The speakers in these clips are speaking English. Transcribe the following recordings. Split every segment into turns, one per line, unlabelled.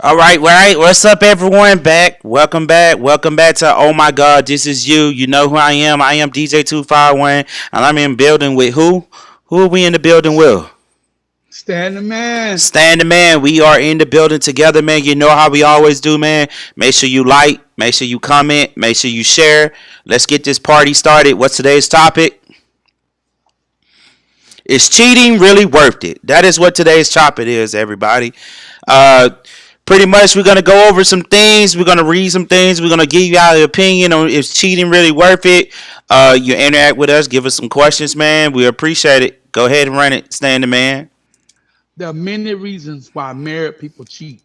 All right, all right. What's up, everyone? Welcome back to Oh My God, This Is You. You know who I am. I am DJ 251, and I'm in building with who? Who are we in the building with?
Stand the man.
Stand the man. We are in the building together, man. You know how we always do, man. Make sure you like, make sure you comment, make sure you share. Let's get this party started. What's today's topic? Is cheating really worth it? That is what today's topic is, everybody. Uh, Pretty much, we're gonna go over some things. We're gonna read some things. We're gonna give you our opinion on is cheating really worth it. You interact with us, give us some questions, man. We appreciate it. Go ahead and run it, Stand the man.
There are many reasons why married people cheat.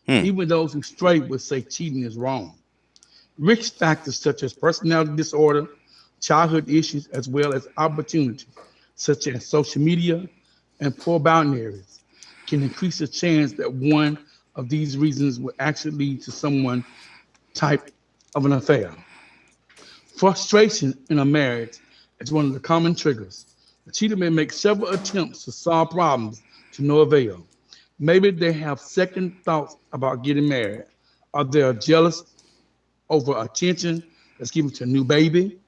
Hmm.
Even those who straight would say cheating is wrong. Risk factors such as personality disorder, childhood issues, as well as opportunities such as social media and poor boundaries can increase the chance that one of these reasons will actually lead to someone type of an affair. Frustration in a marriage is one of the common triggers. The cheater may make several attempts to solve problems to no avail. Maybe they have second thoughts about getting married, or they are jealous over attention that's given to a new baby,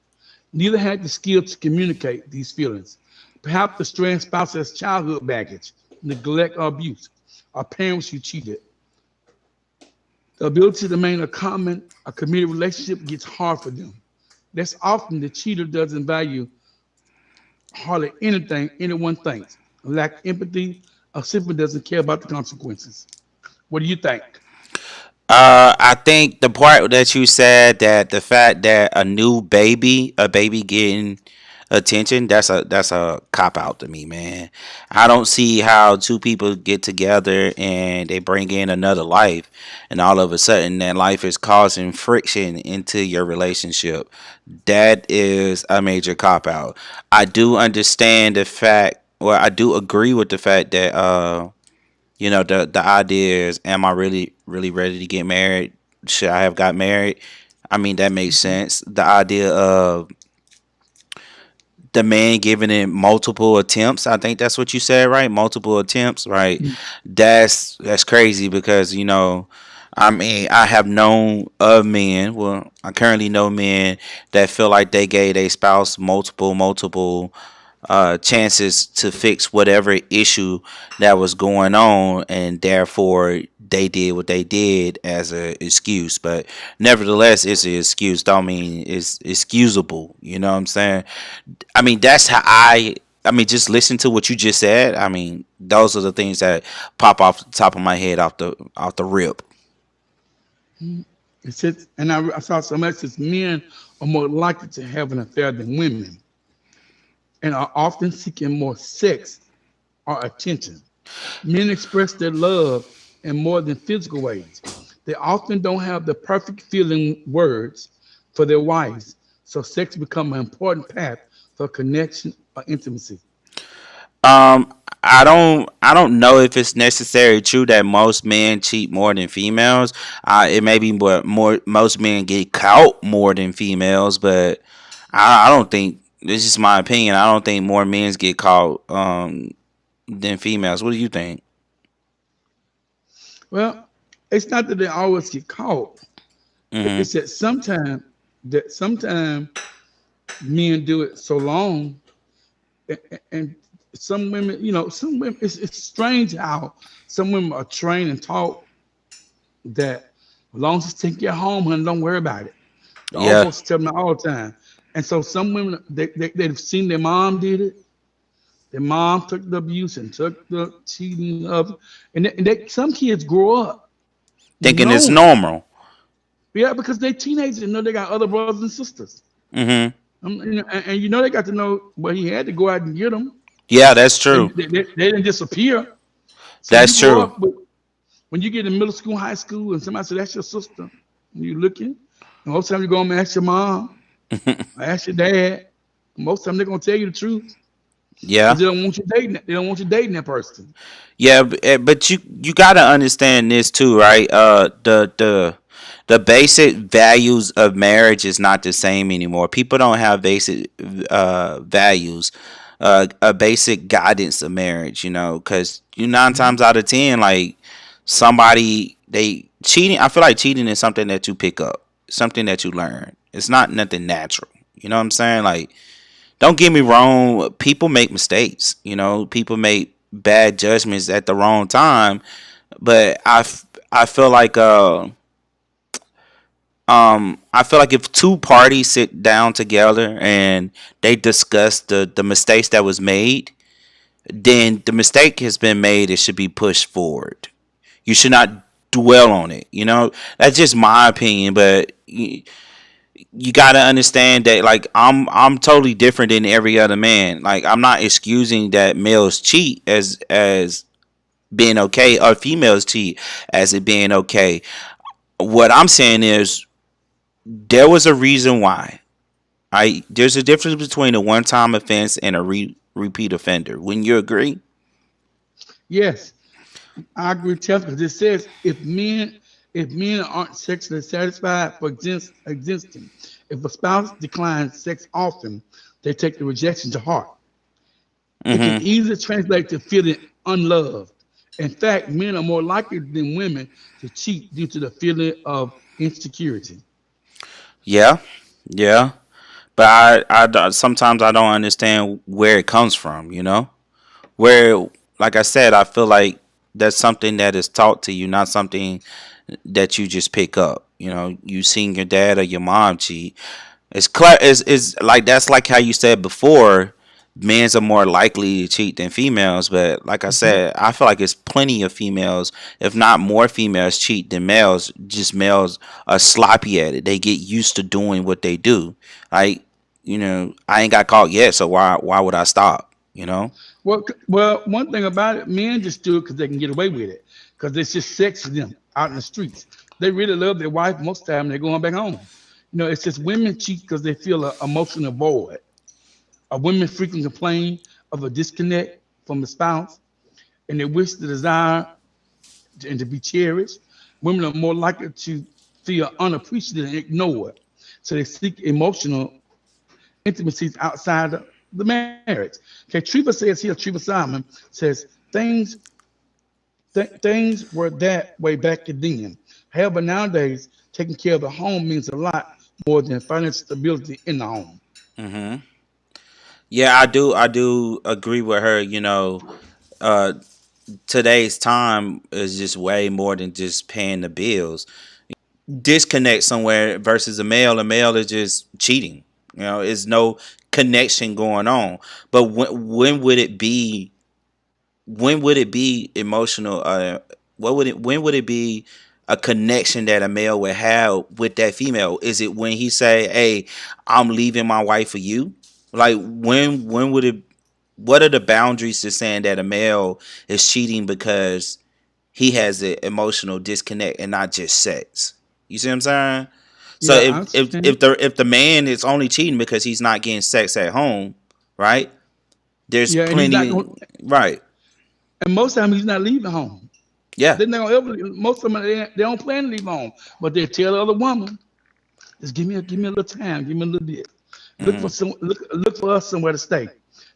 Neither had the skill to communicate these feelings. Perhaps the strained spouse has childhood baggage, neglect or abuse, or parents who cheated. The ability to maintain a committed relationship gets hard for them. That's often the cheater doesn't value hardly anything anyone thinks. Lack empathy or simply doesn't care about the consequences. What do you think?
I think the part that you said that the fact that a baby getting attention, that's a cop out to me, man. I don't see how two people get together and they bring in another life, and all of a sudden that life is causing friction into your relationship. That is a major cop out. I do understand the fact, well, I do agree with the fact that the idea is, am I really ready to get married? Should I have got married? I mean, that makes
Mhm.
sense. The idea of the man giving it multiple attempts, I think that's what you said, right? Multiple attempts, right? That's crazy because I mean, I have known of men. Well, I currently know men that feel like they gave their spouse multiple chances to fix whatever issue that was going on, and therefore they did what they did as an excuse. But nevertheless, it's an excuse. Don't mean it's excusable. You know what I'm saying? I mean, that's how I mean, just listen to what you just said. I mean, those are the things that pop off the top of my head off the rip.
It says, and I saw so much as men are more likely to have an affair than women and are often seeking more sex or attention. Men express their love in more than physical ways. They often don't have the perfect feeling words for their wives, so sex becomes an important path for connection or intimacy.
I don't know if it's necessarily true that most men cheat more than females. It may be more most men get caught more than females, but I don't think this is my opinion. I don't think more men get caught than females. What do you think?
Well, it's not that they always get caught.
Hmm.
It's that sometimes men do it so long, and some women, some women. It's strange how some women are trained and taught that as long as it's take you home, honey, don't worry about it. The old
Yeah,
folks tell me all the time. And so some women they've seen their mom did it. Their mom took the abuse and took the cheating of, some kids grow up
thinking it's
knowing.
normal.
Yeah, because they're teenagers and know they got other brothers and sisters.
Hmm.
And they got to know, well, he had to go out and get them.
Yeah, that's true.
They didn't disappear. So you
That's
grow
true.
up with, when you get in middle school, high school, and somebody says that's your sister, and you looking, and most times you go home and ask your mom, or ask your dad. Most times they're gonna tell you the truth because
Yeah.
they don't want you dating. They don't want you dating that person.
Yeah, but you gotta understand this too, right? The basic values of marriage is not the same anymore. People don't have basic values, a basic guidance of marriage. Because you 9 times out of 10, like somebody they cheating. I feel like cheating is something that you pick up, something that you learn. It's not nothing natural. You know what I'm saying? Like, don't get me wrong, people make mistakes. People make bad judgments at the wrong time. But I feel like I feel like if two parties sit down together and they discuss the mistakes that was made, then the mistake has been made. It should be pushed forward. You should not dwell on it. That's just my opinion. But you gotta understand that, like, I'm totally different than every other man. Like, I'm not excusing that males cheat as being okay, or females cheat as it being okay. What I'm saying is there was a reason why. There's a difference between a one time offense and a repeat offender. Wouldn't you agree?
Yes, I agree with you because it says if men aren't sexually satisfied for existing, if a spouse declines sex often, they take the rejection to heart. It can
Hmm.
easily translate to feeling unloved. In fact, men are more likely than women to cheat due to the feeling of insecurity.
Yeah, yeah. but sometimes I don't understand where it comes from. Where, like I said, I feel like that's something that is taught to you, not something that you just pick up. You seen your dad or your mom cheat. It's clear. Is like that's like how you said before. Men's are more likely to cheat than females, but like I
Mhm.
said, I feel like it's plenty of females, if not more females, cheat than males. Just males are sloppy at it. They get used to doing what they do. Like, I ain't got caught yet, so why would I stop?
Well, one thing about it, men just do it because they can get away with it, because it's just sex to them out in the streets. They really love their wife. Most of the time, they're going back home. It's just women cheat because they feel an emotional void. Women frequently complain of a disconnect from the spouse, and they wish the desire and to be cherished. Women are more likely to feel unappreciated and ignored, so they seek emotional intimacies outside the marriage. Okay, Treva says here, Treva Simon says things were that way back then. However, nowadays taking care of the home means a lot more than financial stability in the home.
hmm Yeah, I do agree with her. Uh, today's time is just way more than just paying the bills. Disconnect somewhere versus a male. A male is just cheating. There's no connection going on. But when would it be emotional? When would it be a connection that a male would have with that female? Is it when he say, "Hey, I'm leaving my wife for you"? Like when would it? What are the boundaries to saying that a male is cheating because he has an emotional disconnect and not just sex? You see what I'm saying? So
Yeah,
if
I
if
understand.
if the if the man is only cheating because he's not getting sex at home, right? There's
Yeah, and he's not
plenty,
going.
right?
And most of the time, he's not leaving home.
Yeah.
They're not gonna ever. Most of them, they don't plan to leave home, but they tell the other woman, "Just give me a little time, give me a little bit.
hmm
Look for us somewhere to stay.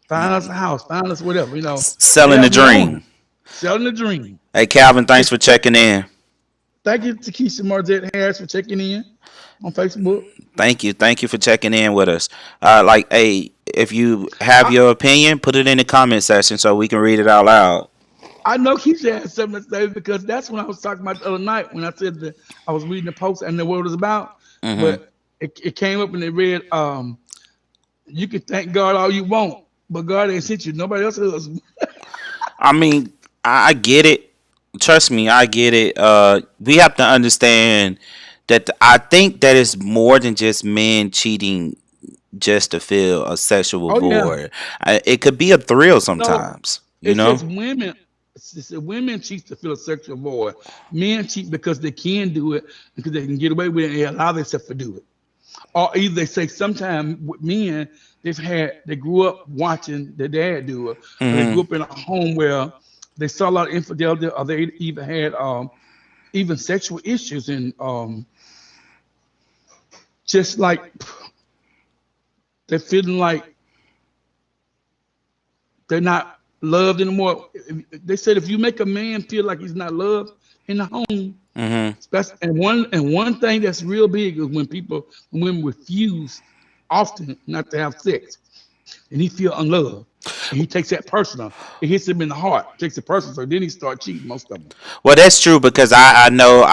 Find us a house, find us whatever.
Selling
They'll
the
be on it,
dream.
selling the dream."
Hey, Calvin, thanks
It's,
for checking in.
Thank you to Keisha Marzette Harris for checking in on Facebook.
Thank you for checking in with us. Like, hey, if you have
I,
your opinion, put it in the comment section so we can read it out loud.
I know Keisha has something to say because that's when I was talking about the other night when I said that I was reading the post and the what it was about.
hmm
But it came up and it read, you can thank God all you want, but God ain't sent you. Nobody else is.
I mean, I get it. Trust me, I get it. We have to understand that I think that it's more than just men cheating just to feel a sexual
Oh yeah.
void. It could be a thrill
No,
sometimes.
it says women. It says women cheat to fill a sexual void. Men cheat because they can do it because they can get away with it and they allow themselves to do it. Or either they say sometimes with men they grew up watching their dad do it, or they
hmm
grew up in a home where they saw a lot of infidelity, or they even had even sexual issues, and just like they're feeling like they're not loved anymore. They said if you make a man feel like he's not loved in the home,
hmm
and one thing that's real big is when women refuse often not to have sex, and he feel unloved, and he takes that personal. It hits him in the heart, takes it personal. So then he start cheating. Most of them.
Well, that's true because I know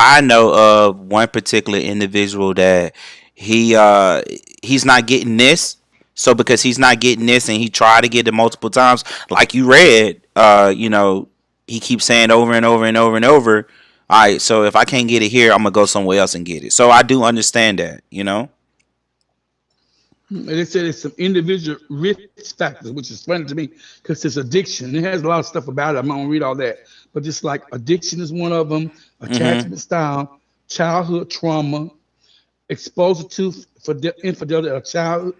of one particular individual that he uh he's not getting this. So because he's not getting this and he tried to get it multiple times, like you read, he keeps saying over and over and over and over. All right, so if I can't get it here, I'm gonna go somewhere else and get it. So I do understand that.
And they said it's some individual risk factors, which is funny to me because it's addiction. It has a lot of stuff about it. I'm not gonna read all that, but just like addiction is one of them,
Mhm.
attachment style, childhood trauma, exposure to for infidelity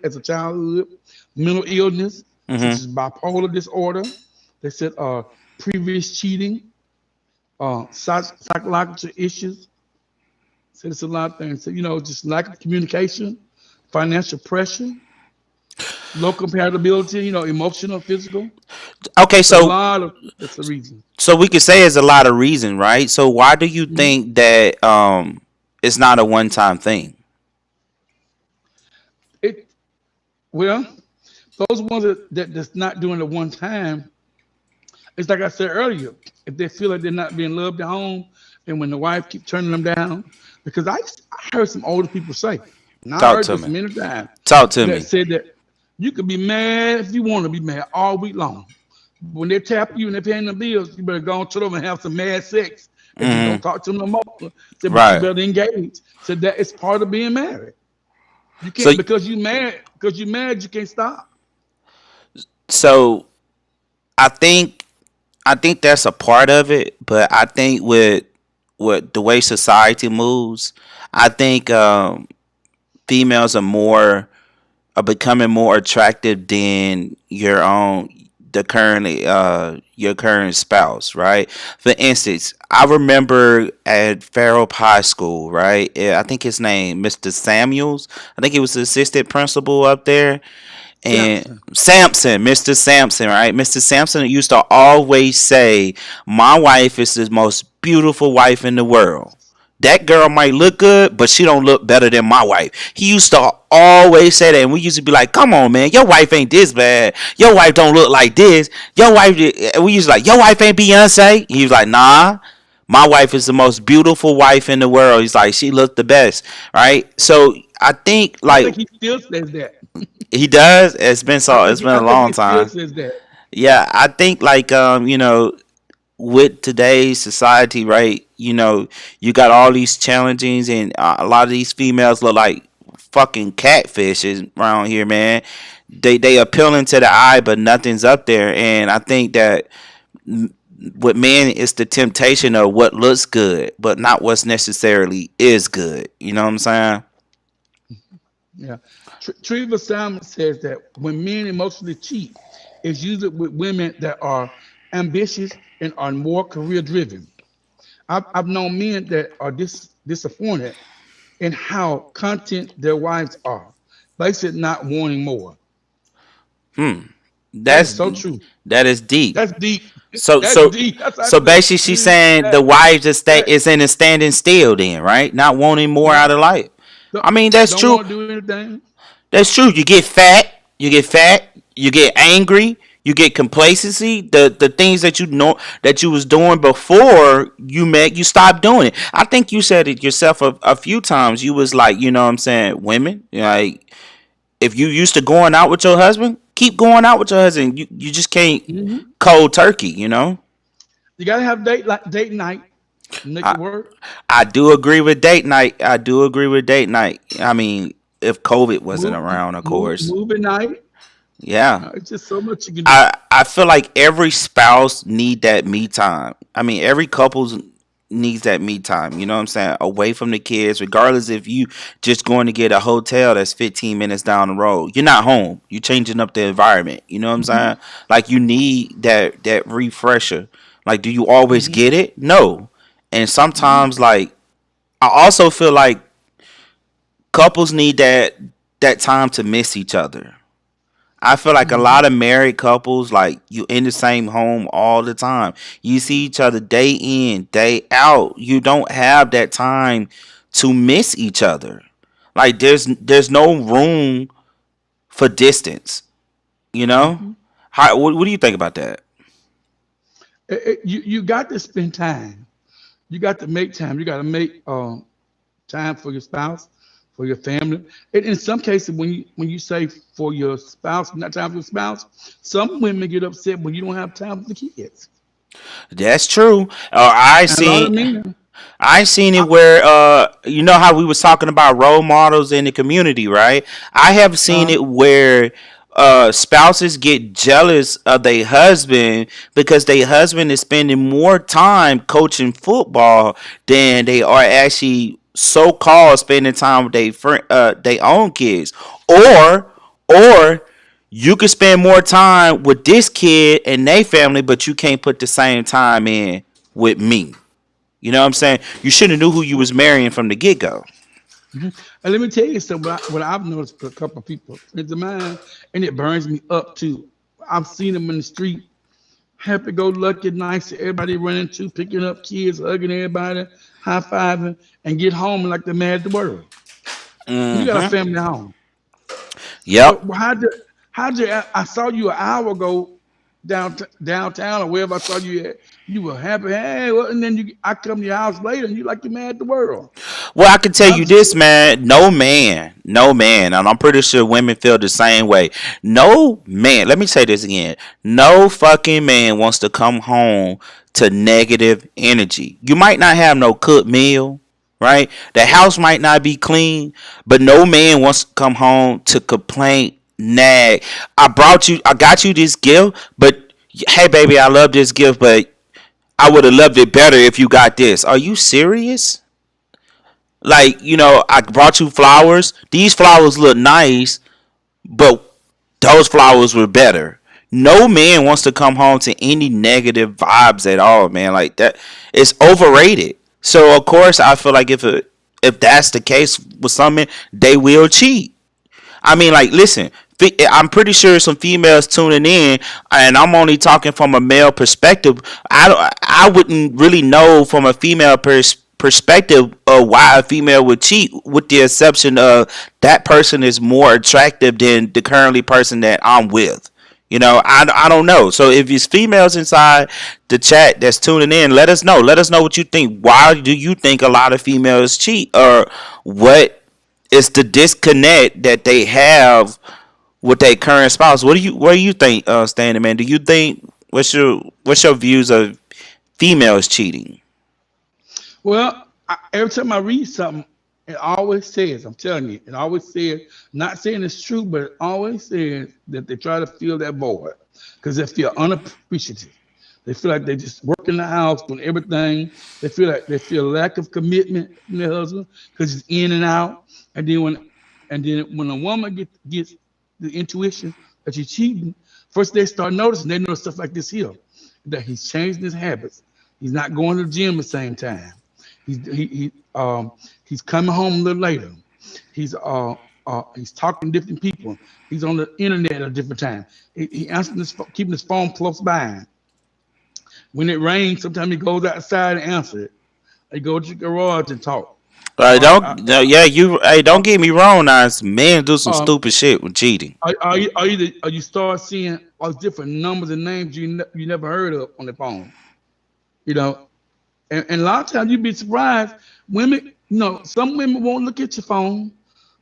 as a childhood, mental illness such
Mhm.
as bipolar disorder. They said previous cheating, psychological issues. So it's a lot of things. So, just lack of communication, financial pressure, low compatibility. Emotional, physical.
Okay,
It's a
so
lot of that's the reason.
so we could say it's a lot of reason, right? So why do you
Mhm.
think that it's not a one time thing?
It. Well, those ones that's not doing it one time, it's like I said earlier, if they feel like they're not being loved at home, and when the wife keep turning them down, because I heard some older people say, and I
Talk
heard
to
this
me.
many times,
Talk to
that
me.
said that you could be mad if you want to be mad all week long. When they tap you and they're paying the bills, you better go on to them and have some mad sex, and just don't
Hmm.
talk to them no more. Said, but you
Right.
better engage. Said that it's part of being married. You
So
can't because you mad you can't stop.
so I think that's a part of it, but I think with the way society moves, I think females are becoming more attractive than your current spouse, right? For instance, I remember at Farrell High School, right? Yeah, I think his name, Mr. Samuels. I think he was the assistant principal up there, and
Samson.
Sampson, Mr. Sampson, right? Mr. Sampson used to always say, "My wife is the most beautiful wife in the world. That girl might look good, but she don't look better than my wife." He used to always say that, and we used to be like, "Come on, man, your wife ain't this bad. Your wife don't look like this. Your wife," and we used to like, "Your wife ain't Beyonce." He was like, "Nah." My wife is the most beautiful wife in the world. He's like, she looked the best, right? So I think
I
like
think he still says that.
he does. It's been
I
so.
think
It's
he,
been
I
a
think
long
he still
time.
says that.
Yeah, I think like with today's society, right? You got all these challengings, and a lot of these females look like fucking catfishes around here, man. They appealing to the eye, but nothing's up there. And I think that with men, it's the temptation of what looks good, but not what's necessarily is good. You know what I'm saying?
Yeah. Treva Salmon says that when men emotionally cheat, it's usually with women that are ambitious and are more career driven. I've known men that are disappointed in how content their wives are, basically not wanting more.
Hmm.
That is
That's
so true.
that is deep.
That's deep.
So
That's
so
deep. That's how I
so
say.
basically, she's saying the
That
wife just stay
that
is in a standing still, then, right? Not wanting more
yeah.
out of life.
Don't,
I mean, that's
don't
true.
want to do anything.
That's true. You get fat. You get fat. You get angry. You get complacency. The things that you know that you was doing before you met, you stopped doing it. I think you said it yourself a few times. You was like, you know what I'm saying, women, like if you used to going out with your husband, keep going out with your husband. You just can't
Hmm.
cold turkey, you know?
You gotta have date night. Make
I
it work.
I do agree with date night. I do agree with date night. I mean, if COVID wasn't
Move,
around, of
move,
course.
movie night.
Yeah.
It's just so much you can do.
I feel like every spouse need that me time. I mean, every couples needs that me time. You know what I'm saying? Away from the kids, regardless if you just going to get a hotel that's 15 minutes down the road. You're not home. You're changing up the environment. You know what I'm saying?
Hmm.
Like you need that refresher. Like, do you always
Hmm.
get it? No. And
Hmm.
sometimes, like, I also feel like couples need that time to miss each other. I feel like a
Hmm.
lot of married couples, like you in the same home all the time. You see each other day in, day out. You don't have that time to miss each other. Like there's no room for distance. You know?
Hmm.
What do you think about that?
You got to spend time. You got to make time. You got to make time for your spouse, for your family. And in some cases, when you say for your spouse, not time for your spouse, some women get upset when you don't have time for the kids.
That's true. I
And a lot of
seen
men,
I seen it
I,
where you know how we was talking about role models in the community, right? I have seen
uh,
it where spouses get jealous of their husband because their husband is spending more time coaching football than they are actually so called spending time with their own kids. Or you could spend more time with this kid and their family, but you can't put the same time in with me. You know what I'm saying? You should have knew who you was marrying from the get go.
mhm. And let me tell you something. What I've noticed with a couple of people, friends of mine, and it burns me up too. I've seen them in the street, happy go lucky, nice to everybody running to, picking up kids, hugging everybody, high fiving, and get home like they're mad at the world. You got a
Hmm.
family at home.
Yep.
How'd you? I saw you an hour ago downtown or wherever I saw you at. You were happy, hey, well, and then I come to your house later, and you like you're mad at the world.
Well, I can tell
I'm
you
just
this, man. No man, and I'm pretty sure women feel the same way. No man, let me say this again. No fucking man wants to come home to negative energy. You might not have no cooked meal, right? The house might not be clean, but no man wants to come home to complain, nag. I got you this gift, but hey, baby, I love this gift, but I would have loved it better if you got this. Are you serious? Like, I brought you flowers. These flowers look nice, but those flowers were better. No man wants to come home to any negative vibes at all, man. Like that, it's overrated. So of course, I feel like if that's the case with some men, they will cheat. I mean, like, listen, I'm pretty sure some females tuning in, and I'm only talking from a male perspective. I wouldn't really know from a female perspective of why a female would cheat, with the exception of that person is more attractive than the currently person that I'm with. I don't know. So if it's females inside the chat that's tuning in, let us know. Let us know what you think. Why do you think a lot of females cheat, or what is the disconnect that they have with their current spouse? What do you think, Standing Man? Do you think what's your views of females cheating?
well. Every time I read something, it always says, I'm telling you, it always says, not saying it's true, but it always says that they try to fill that void because they feel unappreciative. They feel like they just work in the house doing everything. They feel lack of commitment from their husband because it's in and out. And then when a woman gets the intuition that she's cheating, first they start noticing. They notice stuff like this here, that he's changing his habits. He's not going to the gym at the same time. He's coming home a little later. He's talking to different people. He's on the internet at a different time. He answering keeping his phone close by. When it rains, sometimes he goes outside and answer it. He go to the garage and talk.
Don't no, yeah, you hey, don't get me wrong. Now, men do some
Um,
stupid shit with cheating.
you start seeing all different numbers and names you never heard of on the phone. You know, and a lot of times you'd be surprised. Women, some women won't look at your phone,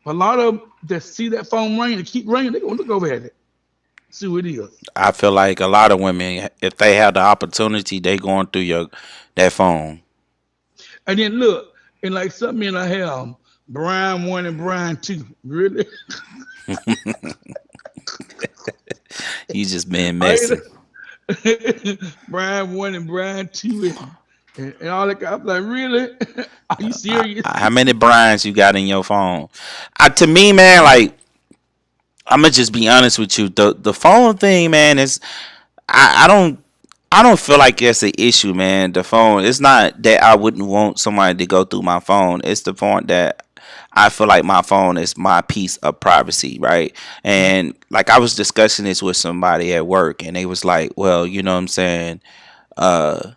but a lot of them that see that phone ring and keep ringing, they gonna look over at it, see what it is.
I feel like a lot of women, if they have the opportunity, they going through your that phone.
And then look, and like some men I have Brian one and Brian two. Really?
You just being
I
messy.
Brian one and Brian two and all that. I'm like, really? Are you serious?
How many Brian's you got in your phone? To me, man, like, I'm gonna just be honest with you. The phone thing, man, is I don't feel like it's an issue, man. The phone. It's not that I wouldn't want somebody to go through my phone. It's the point that I feel like my phone is my piece of privacy, right?
Mhm.
And like, I was discussing this with somebody at work, and they was like, "Well, you know what I'm saying? Uh,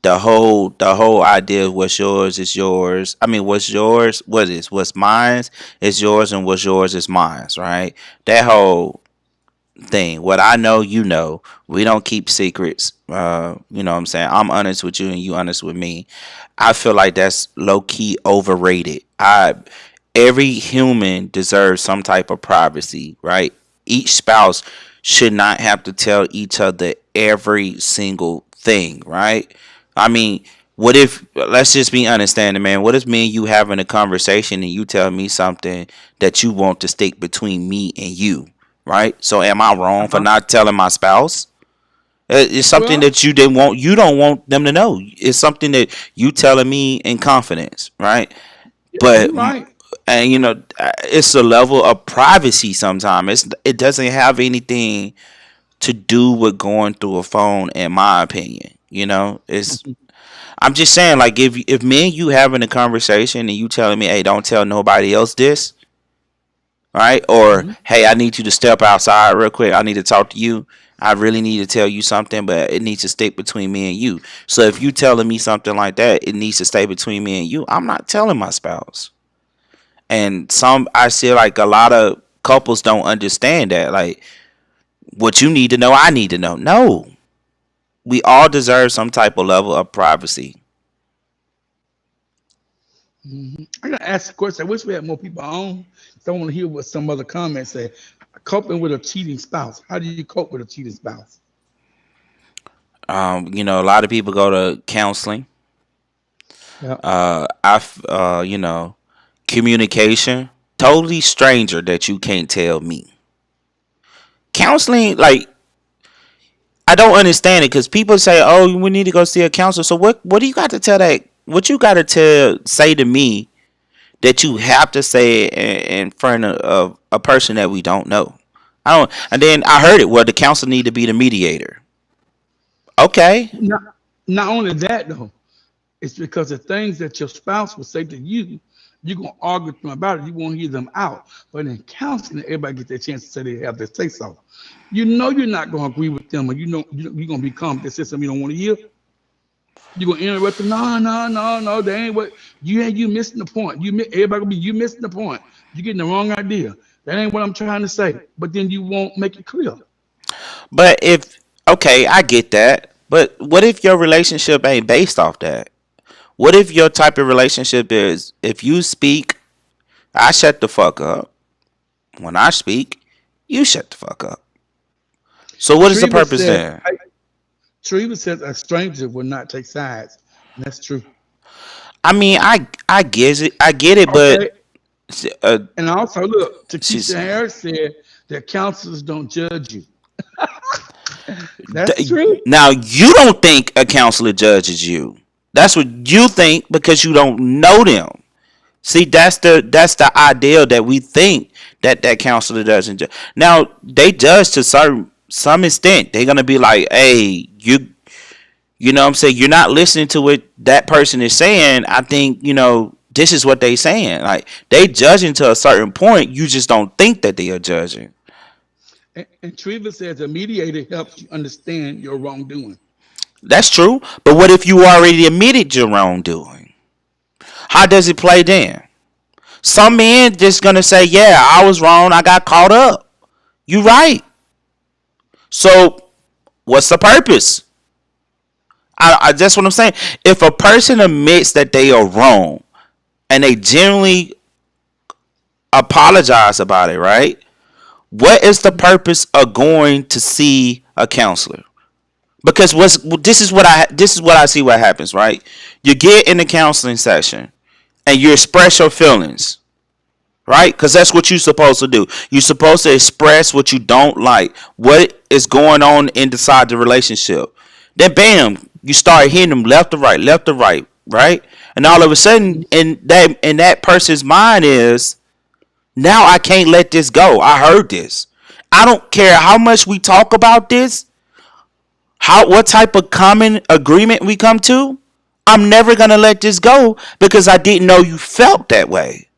the whole idea of what's yours is yours. I mean, what's yours, what's mine is yours, and what's yours is mine, right? That whole thing. What I know, you know. We don't keep secrets. You know what I'm saying? I'm honest with you and you honest with me. I feel like that's low key overrated. Every human deserves some type of privacy, right? Each spouse should not have to tell each other every single thing, right? I mean, what if, let's just be understanding, man. What if me and you having a conversation and you tell me something that you want to stick between me and you, right? So am I wrong for
Uh-huh.
not telling my spouse? It's something
Well,
that you didn't want. You don't want them to know. It's something that you telling me in confidence, right? But
you're right.
and it's a level of privacy. Sometimes it doesn't have anything to do with going through a phone, in my opinion. It's I'm just saying, like, if me and you having a conversation and you telling me, hey, don't tell nobody else this, right? Or
Hmm.
hey, I need you to step outside real quick. I need to talk to you. I really need to tell you something, but it needs to stick between me and you. So if you telling me something like that, it needs to stay between me and you. I'm not telling my spouse. And I see like a lot of couples don't understand that. Like, what you need to know, I need to know. No, we all deserve some type of level of privacy.
I gotta ask a question. I wish we had more people on. So I want to hear what some other comments say. Coping with a cheating spouse. How do you cope with a cheating spouse?
A lot of people go to counseling.
Yeah.
Communication. Totally stranger that you can't tell me. Counseling, like, I don't understand it because people say, "Oh, we need to go see a counselor." So what do you got to tell that? What you got to tell say to me that you have to say it in front of a person that we don't know? I don't. And then I heard it. Well, the counselor need to be the mediator. Okay,
Not, not only that though, it's because the things that your spouse will say to you, you're gonna argue with them about it. You won't hear them out. But in counseling, everybody gets their chance to say they have to say so. You know you're not gonna agree with them, or you're gonna become the system you don't want to hear. You're gonna interrupt them. No, no, no, no. They ain't what you missing the point. Everybody gonna be you missing the point. You're getting the wrong idea. That ain't what I'm trying to say. But then you won't make it clear.
but if okay, I get that. But what if your relationship ain't based off that? What if your type of relationship is if you speak, I shut the fuck up. When I speak, you shut the fuck up. So what is the
Treva
purpose
says,
there?
Treva says a stranger will not take sides. And that's true.
I mean, I get it, but
Okay.
uh,
And also, look, Takesha
she's
Harris said that counselors don't judge you. That's true.
now you don't think a counselor judges you. That's what you think because you don't know them. See, that's the ideal that we think that counselor doesn't judge. Now they judge to some extent. They're gonna be like, hey, you know what I'm saying, you're not listening to what that person is saying. I think, this is what they saying. Like they judging to a certain point. You just don't think that they are judging.
And Treva says a mediator helps you understand your wrongdoing.
That's true. But what if you already admitted your wrongdoing? How does it play then? Some men just gonna say, yeah, I was wrong. I got caught up. You right. So what's the purpose? I that's what I'm saying. If a person admits that they are wrong and they genuinely apologize about it, right? What is the purpose of going to see a counselor? Because this is what I see what happens, right? You get in the counseling session and you express your feelings, right? Because that's what you're supposed to do. You're supposed to express what you don't like, what is going on inside the relationship. Then, bam, you start hitting them left to right, right? And all of a sudden, in that person's mind is now I can't let this go. I heard this. I don't care how much we talk about this, what type of common agreement we come to. I'm never gonna let this go because I didn't know you felt that way.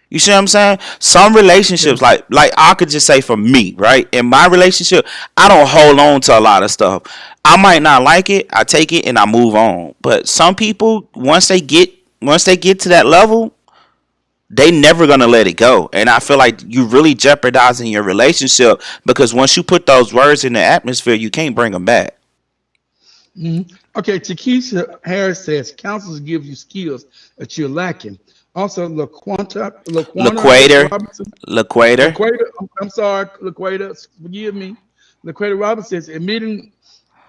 You see what I'm saying? Some
Yeah.
relationships, like I could just say for me, right? In my relationship, I don't hold on to a lot of stuff. I might not like it, I take it and I move on. But some people, once they get to that level, they never gonna let it go. And I feel like you really jeopardizing your relationship because once you put those words in the atmosphere, you can't bring them back.
Okay, Takesha Harris says counselors give you skills that you're lacking. Also, Laquana
Laquator,
Robinson,
Laquator.
I'm sorry, Laquata, forgive me. Laquata Robinson says admitting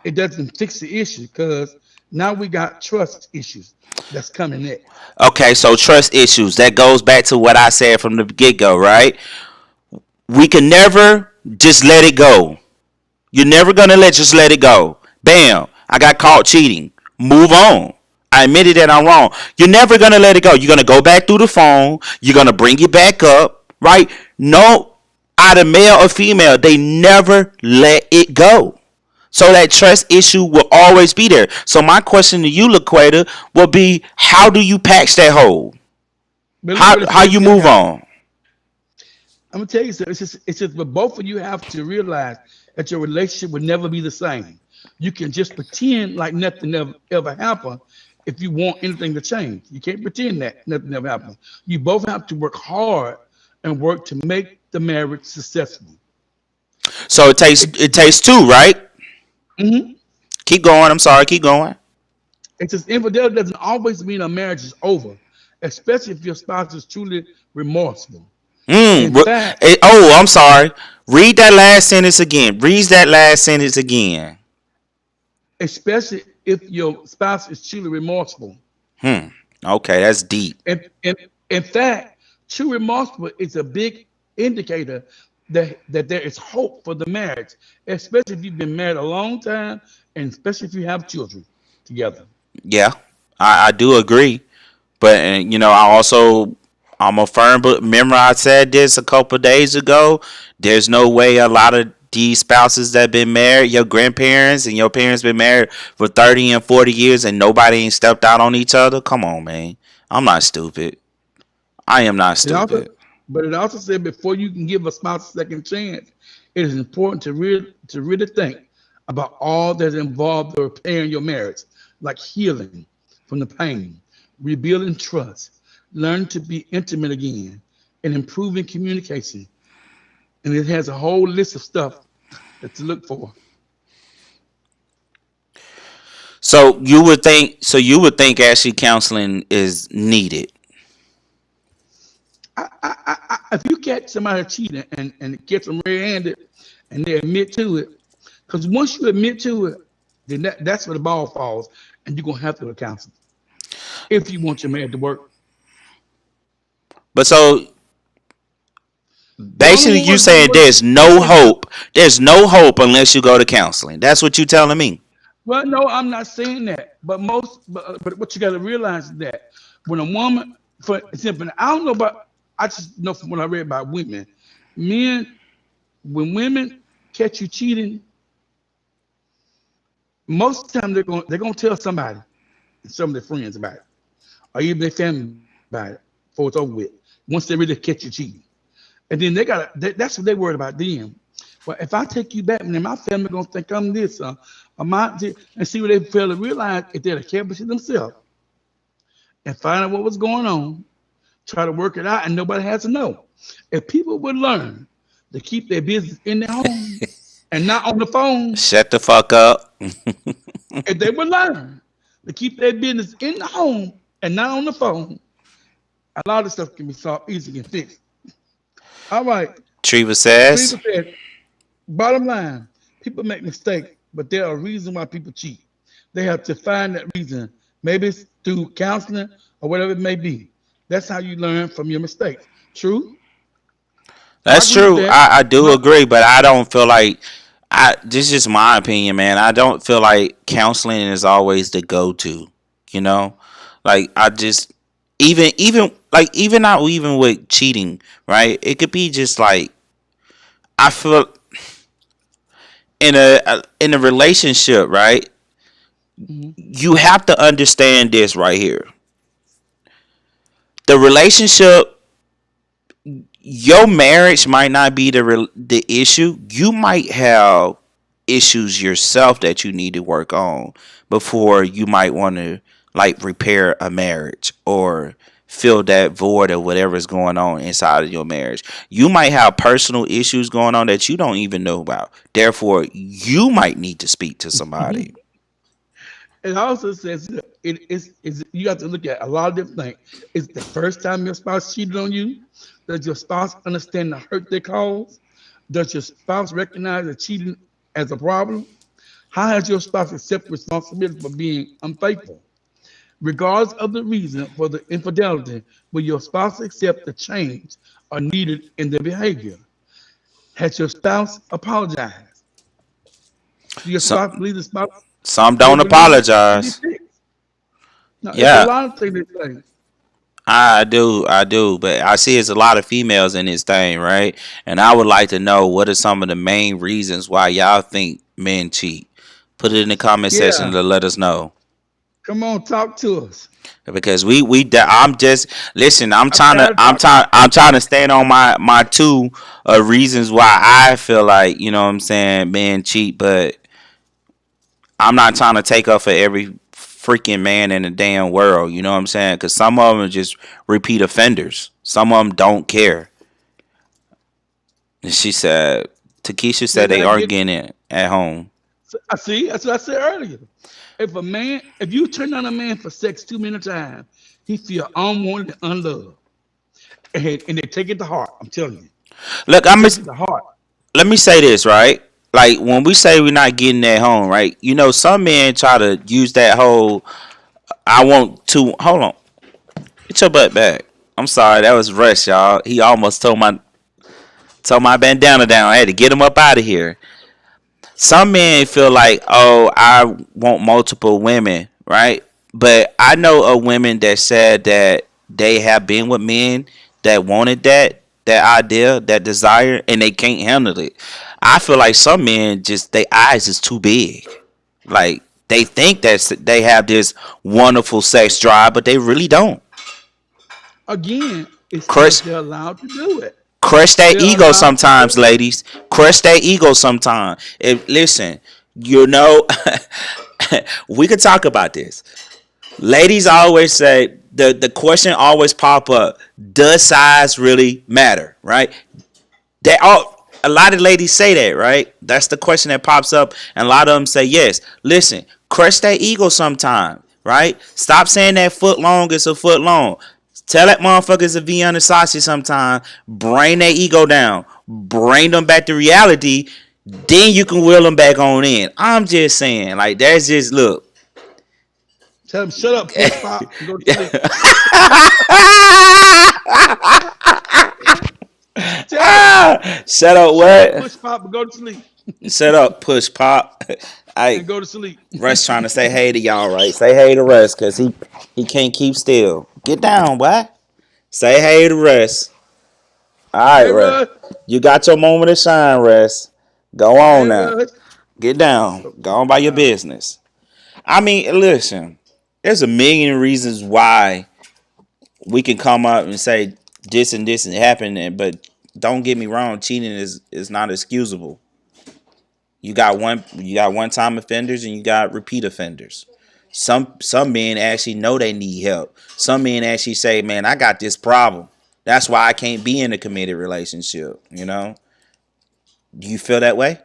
it doesn't fix the issue because now we got trust issues that's coming next.
Okay, so trust issues. That goes back to what I said from the get go, right? We can never just let it go. You're never gonna just let it go. Bam, I got caught cheating. Move on. I admitted that I'm wrong. You're never gonna let it go. You're gonna go back through the phone. You're gonna bring it back up, right? No, either male or female, they never let it go. So that trust issue will always be there. So my question to you, Laqueta, will be: how do you patch that hole?
But look
How
what it
how
says
you
here,
move
guys.
on?
I'm gonna tell you something. It's just, but both of you have to realize that your relationship will never be the same. You can just pretend like nothing ever happened if you want anything to change. You can't pretend that nothing ever happened. You both have to work hard and work to make the marriage successful.
So
It,
it takes two, right?
mhm.
Keep going. I'm sorry. Keep going.
It says infidelity doesn't always mean a marriage is over, especially if your spouse is truly remorseful. In fact,
Oh, I'm sorry. Read that last sentence again. Read that last sentence again.
especially if your spouse is truly remorseful.
Hmm. Okay, that's deep.
In fact, true remorseful is a big indicator that there is hope for the marriage, especially if you've been married a long time and especially if you have children together.
Yeah, I do agree. But you know, I'm a firm. But remember, I said this a couple of days ago. There's no way a lot of these spouses that been married, your grandparents and your parents been married for 30 and 40 years, and nobody ain't stepped out on each other. Come on, man. I'm not stupid. I am not
It also,
stupid.
but it also said before you can give a spouse a second chance, it is important to really think about all that's involved in repairing your marriage, like healing from the pain, rebuilding trust, learning to be intimate again, and improving communication. And it has a whole list of stuff that to look for.
So you would think actually counseling is needed.
If you catch somebody cheating and catch them red-handed and they admit to it, because once you admit to it, then that's where the ball falls, and you're gonna have to go to counseling if you want your marriage to work.
But so
The only
basically
one
you
what's gonna
saying
work
there's no hope. There's no hope unless you go to counseling. That's what you telling me.
well, no, I'm not saying that, but what you got to realize is that when a woman, for example, I don't know about, I just know from what I read about women, men, when women catch you cheating, most of the time they're gonna tell somebody, some of their friends about it, or even their family about it before it's over with. Once they really catch you cheating, and then that's what they worried about then. Well, if I take you back, then my family gonna think I'm this, and see what they fail to realize if they're careful to themselves and find out what was going on, try to work it out, and nobody has to know. If people would learn to keep their business in their home and not on the phone,
Shut the fuck up.
if they would learn to keep their business in the home and not on the phone, a lot of stuff can be solved easily and fixed. All right.
Treva says.
Treva said, bottom line, people make mistakes, but there are reasons why people cheat. They have to find that reason. Maybe it's through counseling or whatever it may be. That's how you learn from your mistakes. True? I
That's
agree with
true.
that.
I do
My,
agree, but I don't feel like I this is just my opinion, man. I don't feel like counseling is always the go to. You know? Like I just even not even with cheating, right? It could be just like I feel in a relationship, right?
mhm.
You have to understand this right here. The relationship, your marriage might not be the issue. You might have issues yourself that you need to work on before you might want to like repair a marriage or fill that void of whatever's going on inside of your marriage. You might have personal issues going on that you don't even know about. Therefore, you might need to speak to somebody.
It also says is you have to look at a lot of different things. Is it the first time your spouse cheated on you? Does your spouse understand the hurt they cause? Does your spouse recognize the cheating as a problem? How has your spouse accepted responsibility for being unfaithful? Regardless of the reason for the infidelity, will your spouse accept the change or needed in their behavior? Has your spouse apologized? Do your
Some
spouse believe the spouse
some
they
don't
believe it can be
apologize.
fixed? Now, it's a
Yeah,
lot of things they say.
I do, but I see it's a lot of females in this thing, right? And I would like to know what are some of the main reasons why y'all think men cheat. Put it in the comment section
Yeah,
to let us know.
come on, talk to us.
Because I'm just listen.
I'm tired of talking.
I'm trying to stand on my two reasons why I feel like you know what I'm saying men cheat, but I'm not trying to take up for every freaking man in the damn world. You know what I'm saying? Because some of them are just repeat offenders. Some of them don't care. And she said, Takesha
They're
said they
not getting.
arguing it at home.
I see. That's what I said earlier. If you turn on a man for sex too many times, he feel unwanted and unloved, and they take it to heart. I'm telling you,
Look,
they take it to heart.
let me say this, right? Like when we say we're not getting at home, right? You know, some men try to use that whole I want to hold on. Get your butt back. I'm sorry, that was Rush, y'all. He almost told my bandana down. I had to get him up out of here. Some men feel like, oh, I want multiple women, right? But I know of women that said that they have been with men that wanted that idea, that desire, and they can't handle it. I feel like some men just their eyes is too big. Like they think that they have this wonderful sex drive, but they really don't.
Again, it's because
Crush
they're allowed to do it.
crush that
They're
ego
allowed to
sometimes,
do it.
ladies. Crush that ego sometimes. If listen, you know, we could talk about this. Ladies always say the question always pop up: does size really matter? Right? They all a lot of ladies say that, right? That's the question that pops up, and a lot of them say yes. Listen, crush that ego sometime, right? Stop saying that foot long is a foot long. Tell that motherfuckers a V on the sausage sometime. Bring that ego down. Bring them back to reality. Then you can wheel them back on in. I'm just saying, like that's just look.
Tell them shut up, push pop, and go to sleep. Tell them
Shut up,
shut up,
what?
push pop, and go to sleep
Shut up, push pop. I
and go to sleep.
Russ trying to say hey to y'all, right? Say hey to Russ, cause he can't keep still. Get down, boy. Say hey to Russ. All right,
Hey,
Russ.
Russ.
You got your moment to shine, Russ. Go on
Hey,
now.
Russ.
Get down.
So,
Go on by your
uh,
business. I mean, listen. There's a million reasons why we can come up and say this and happened, but don't get me wrong, cheating is not excusable. You got one time offenders and you got repeat offenders. Some men actually know they need help. Some men actually say, "Man, I got this problem. That's why I can't be in a committed relationship." You know? Do you feel that way?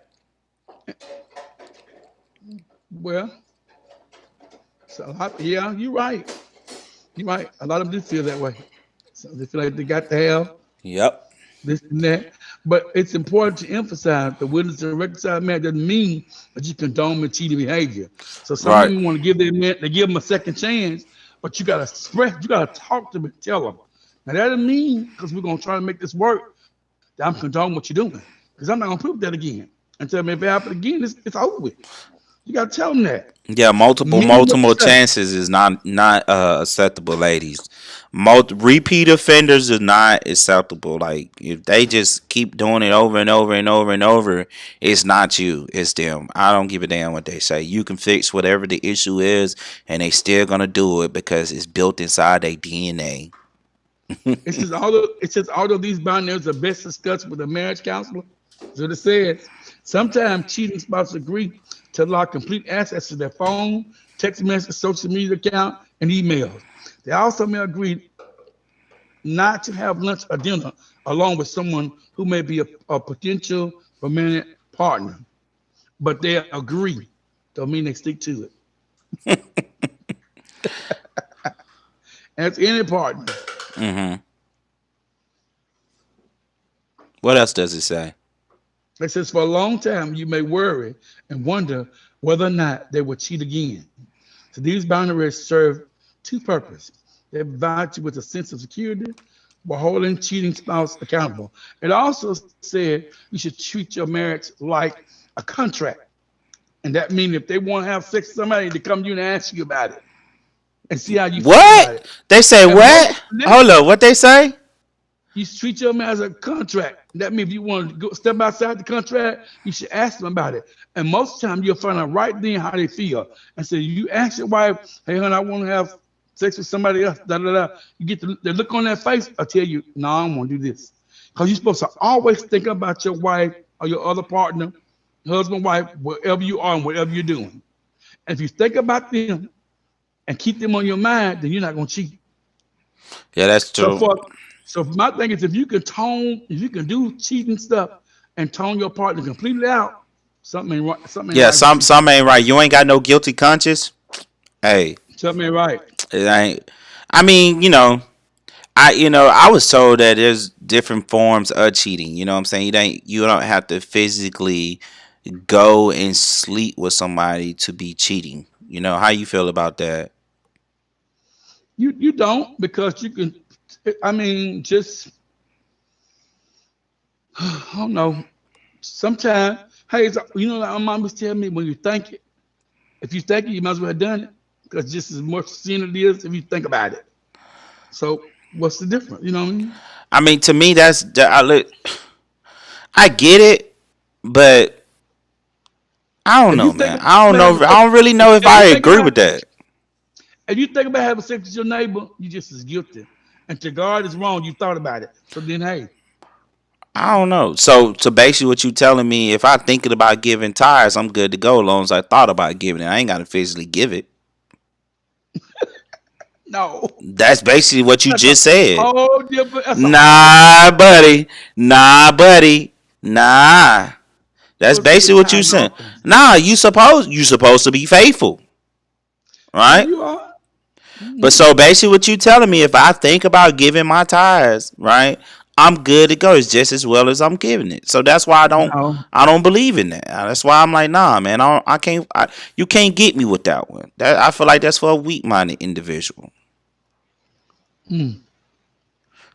well, so yeah, you're right. You're right. A lot of them do feel that way. So they feel like they got to have
Yep.
this and that. But it's important to emphasize the witness and reconciled man doesn't mean that you condone and cheating behavior. So some
Right.
women want to give their men, they give them a second chance, but you gotta express, you gotta talk to them and tell them. Now that doesn't mean because we're gonna try to make this work that I'm condoning what you're doing. Because I'm not gonna prove that again. And tell me if it happens again, it's over with. You gotta tell them that.
Yeah,
Mean what you
multiple
say.
chances is not acceptable, ladies. Repeat offenders is not acceptable. Like if they just keep doing it over and over and over and over, it's not you, it's them. I don't give a damn what they say. You can fix whatever the issue is, and they still gonna do it because it's built inside their DNA.
It says although these boundaries are best discussed with a marriage counselor, so it says sometimes cheating spouses agree to allow complete access to their phone, text message, social media account, and emails. They also may agree not to have lunch or dinner along with someone who may be a potential romantic partner, but they agree. Don't mean they stick to it. As any partner,
Hmm. What else does it say?
it says for a long time you may worry and wonder whether or not they will cheat again. So these boundaries serve two purposes. They provide you with a sense of security while holding cheating spouse accountable. It also said you should treat your marriage like a contract. And that means if they want to have sex with somebody, they come to you and ask you about it and see how you feel about
What?
it.
They say
And most
what? Hold
listen,
up, what they say?
you treat your man as a contract. That means if you want to go step outside the contract, you should ask them about it. And most of the time, you'll find out right then how they feel. And so you ask your wife, "Hey, honey, I want to have sex with somebody else." Da da da. You get the look on their face. I tell you, no, I don't want to do this, because you're supposed to always think about your wife or your other partner, husband, wife, wherever you are and whatever you're doing. And if you think about them and keep them on your mind, then you're not gonna cheat.
Yeah, that's
So
true.
for so my thing is, if you can do cheating stuff, and tone your partner completely out, something ain't right. Something ain't
Yeah,
right with you.
some ain't right. You ain't got no guilty conscience. Hey,
Something ain't right.
it ain't. I mean, I was told that there's different forms of cheating. You know what I'm saying? You don't have to physically go and sleep with somebody to be cheating. How you feel about that?
You don't because you can. I mean, just I don't know. Sometimes, hey, like my mom was telling me when you think it, if you think it, you might as well have done it because just as much sin it is if you think about it. So what's the difference? You know what I mean?
I mean, to me, I get it, but I don't
If you
know,
think
man. I don't
about
know.
having
I
sex,
don't really
if,
know if
if you
I
think
agree
about
with that.
if you think about having sex with your neighbor, you just as guilty. And to God is wrong. You thought about it. So then, hey,
I don't know. So basically, what you telling me? If I thinking about giving tires, I'm good to go. As long as I thought about giving it, I ain't got to physically give it.
no,
That's basically what you
that's a
just said.
whole different. That's a whole
Nah,
different.
buddy. Nah, buddy. Nah. That's
Supposed to
basically
give
what you
time and
saying.
offerings.
Nah, you supposed to be faithful,
Yeah,
right?
you are.
But
Mm-hmm.
so basically, what you telling me, if I think about giving my tires, right, I'm good to go. It's just as well as I'm giving it. So that's why
No.
I don't believe in that. That's why I'm like, nah, man, I can't. You can't get me with that one. I feel like that's for a weak-minded individual.
Mm.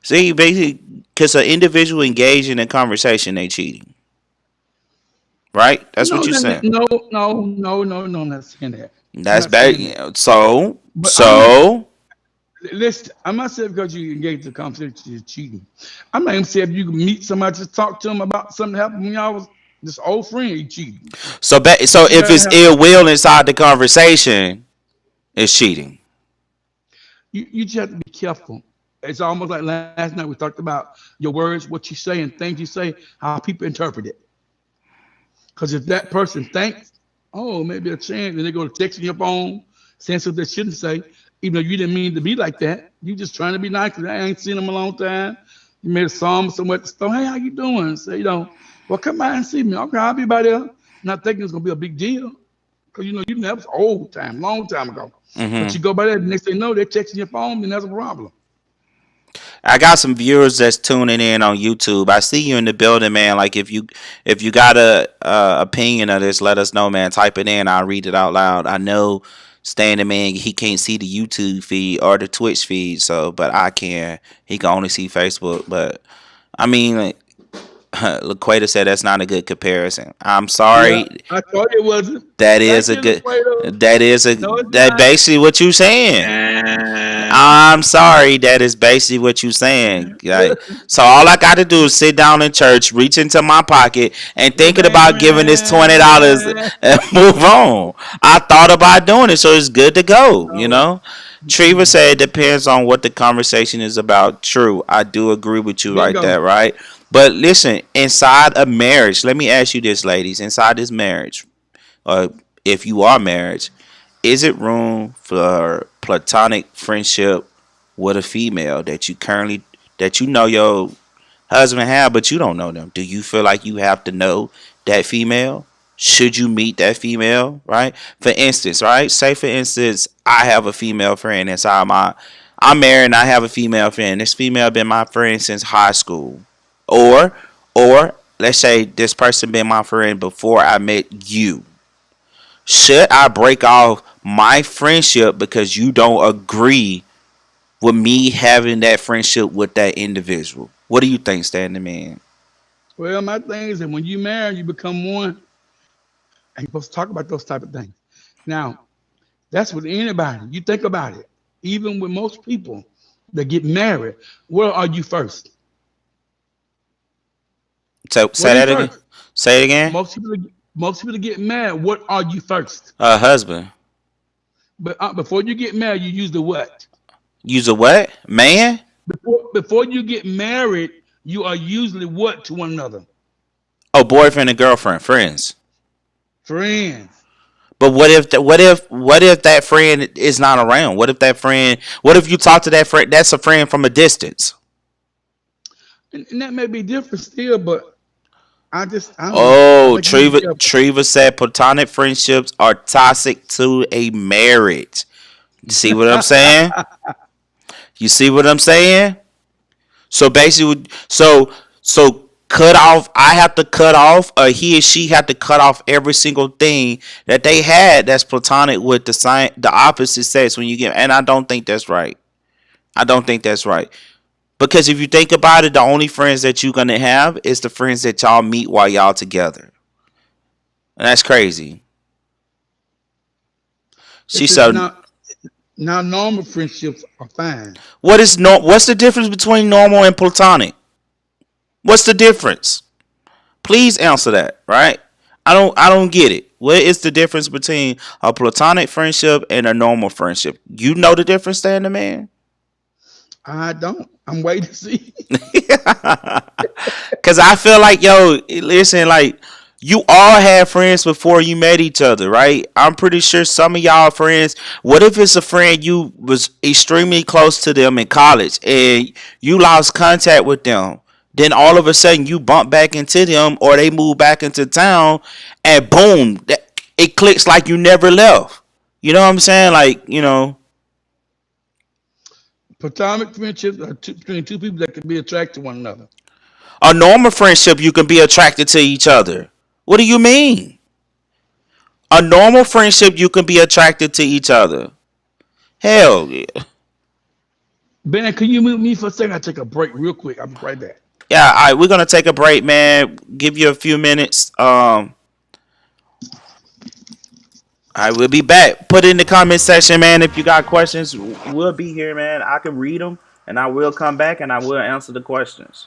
See, basically, because an individual engaged in a conversation, they cheating, right? That's
No,
what you
no,
saying.
no, no, no, no, no. I'm not saying that. I'm
That's
not saying that.
bad. So,
But I'm not.
so,
Listen, I'm not saying because you engage in the conversation you're cheating. I'm not even saying if you can meet somebody just talk to them about something that happened when y'all was just old friend, you cheating.
so
But you
if
gotta
it's
have
ill will inside the conversation, it's cheating.
you just have to be careful. It's almost like last night we talked about your words, what you say, and things you say, how people interpret it. Because if that person thinks, oh, maybe a chance, and they go to texting your phone, saying something they shouldn't say, even though you didn't mean to be like that, you just trying to be nice because I ain't seen them a long time. You made a song somewhere at the store. Hey, how you doing? Say, well, come by and see me. Okay, I'll be by there. Not thinking it's gonna be a big deal. Because that was old time, long time ago. But
Hmm.
you go by there, the next thing you know, they're texting your phone, then that's a problem.
I got some viewers that's tuning in on YouTube. I see you in the building, man. Like if you got a opinion of this, let us know, man. Type it in. I'll read it out loud. I know Standing Man, he can't see the YouTube feed or the Twitch feed, so but I can. He can only see Facebook. But I mean, like, Laqueta said that's not a good comparison. I'm
Yeah,
sorry.
I thought it wasn't.
That is
Thank
a
you,
good.
Laquado. No, it's
That
not.
basically what you saying. I'm sorry, that is basically what you saying. Like, so all I got to do is sit down in church, reach into my pocket, and thinking about giving this $20 and move on. I thought about doing it, so it's good to go.
No.
Treva said it depends on what the conversation is about. True, I do agree with you right
Bingo.
there, right? But listen, inside a marriage, let me ask you this, ladies. Inside this marriage, or if you are married, is it room for platonic friendship with a female that you know your husband have, but you don't know them? Do you feel like you have to know that female? Should you meet that female, right? For instance, right? Say for instance, I have a female friend inside I'm married and I have a female friend. This female been my friend since high school. Or or let's say this person been my friend before I met you. Should I break off my friendship because you don't agree with me having that friendship with that individual? What do you think, Standing Man?
Well, my thing is that when you marry, you become one, and you're supposed to talk about those type of things. Now, that's with anybody. You think about it. Even with most people that get married, where are you first?
So
What
say
are you
that again.
first?
Say it again.
Most people that get married, what are you first?
Husband.
But before you get married, you use the what?
Use a what? Man?
Before you get married, you are usually what to one another?
Oh, boyfriend and girlfriend, friends.
Friends.
But what if that friend is not around? What if you talk to that friend? That's a friend from a distance.
And that may be different still, but I don't know. I
Oh,
think you need to be careful.
Treva said platonic friendships are toxic to a marriage. You see what I'm saying? You see what I'm saying? So basically, so cut off. I have to cut off, or he or she have to cut off every single thing that they had that's platonic with the opposite sex when you get. And I don't think that's right. I don't think that's right. Because if you think about it, the only friends that you're gonna have is the friends that y'all meet while y'all together. And that's crazy. She
It says
said,
now normal friendships are fine.
"What is no? What's the difference between normal and platonic? What's the difference? Please answer that. Right? I don't get it. What is the difference between a platonic friendship and a normal friendship? You know the difference, Stan the man?
I don't. I'm waiting to see.
Cause I feel like, yo, listen, like you all had friends before you met each other, right? I'm pretty sure some of y'all friends. What if it's a friend you was extremely close to them in college and you lost contact with them? Then all of a sudden you bump back into them or they move back into town and boom, it clicks like you never left. You know what I'm saying? Like,
Platonic friendships are between two people that can be attracted to one another.
a normal friendship you can be attracted to each other. What do you mean? A normal friendship, you can be attracted to each other. Hell yeah.
Ben, can you mute me for a second? I take a break real quick. I'll be right back.
Yeah, all right, we're gonna take a break, man. Give you a few minutes. All right, we'll be back. Put it in the comment section, man. If you got questions, we'll be here, man. I can read them, and I will come back and I will answer the questions.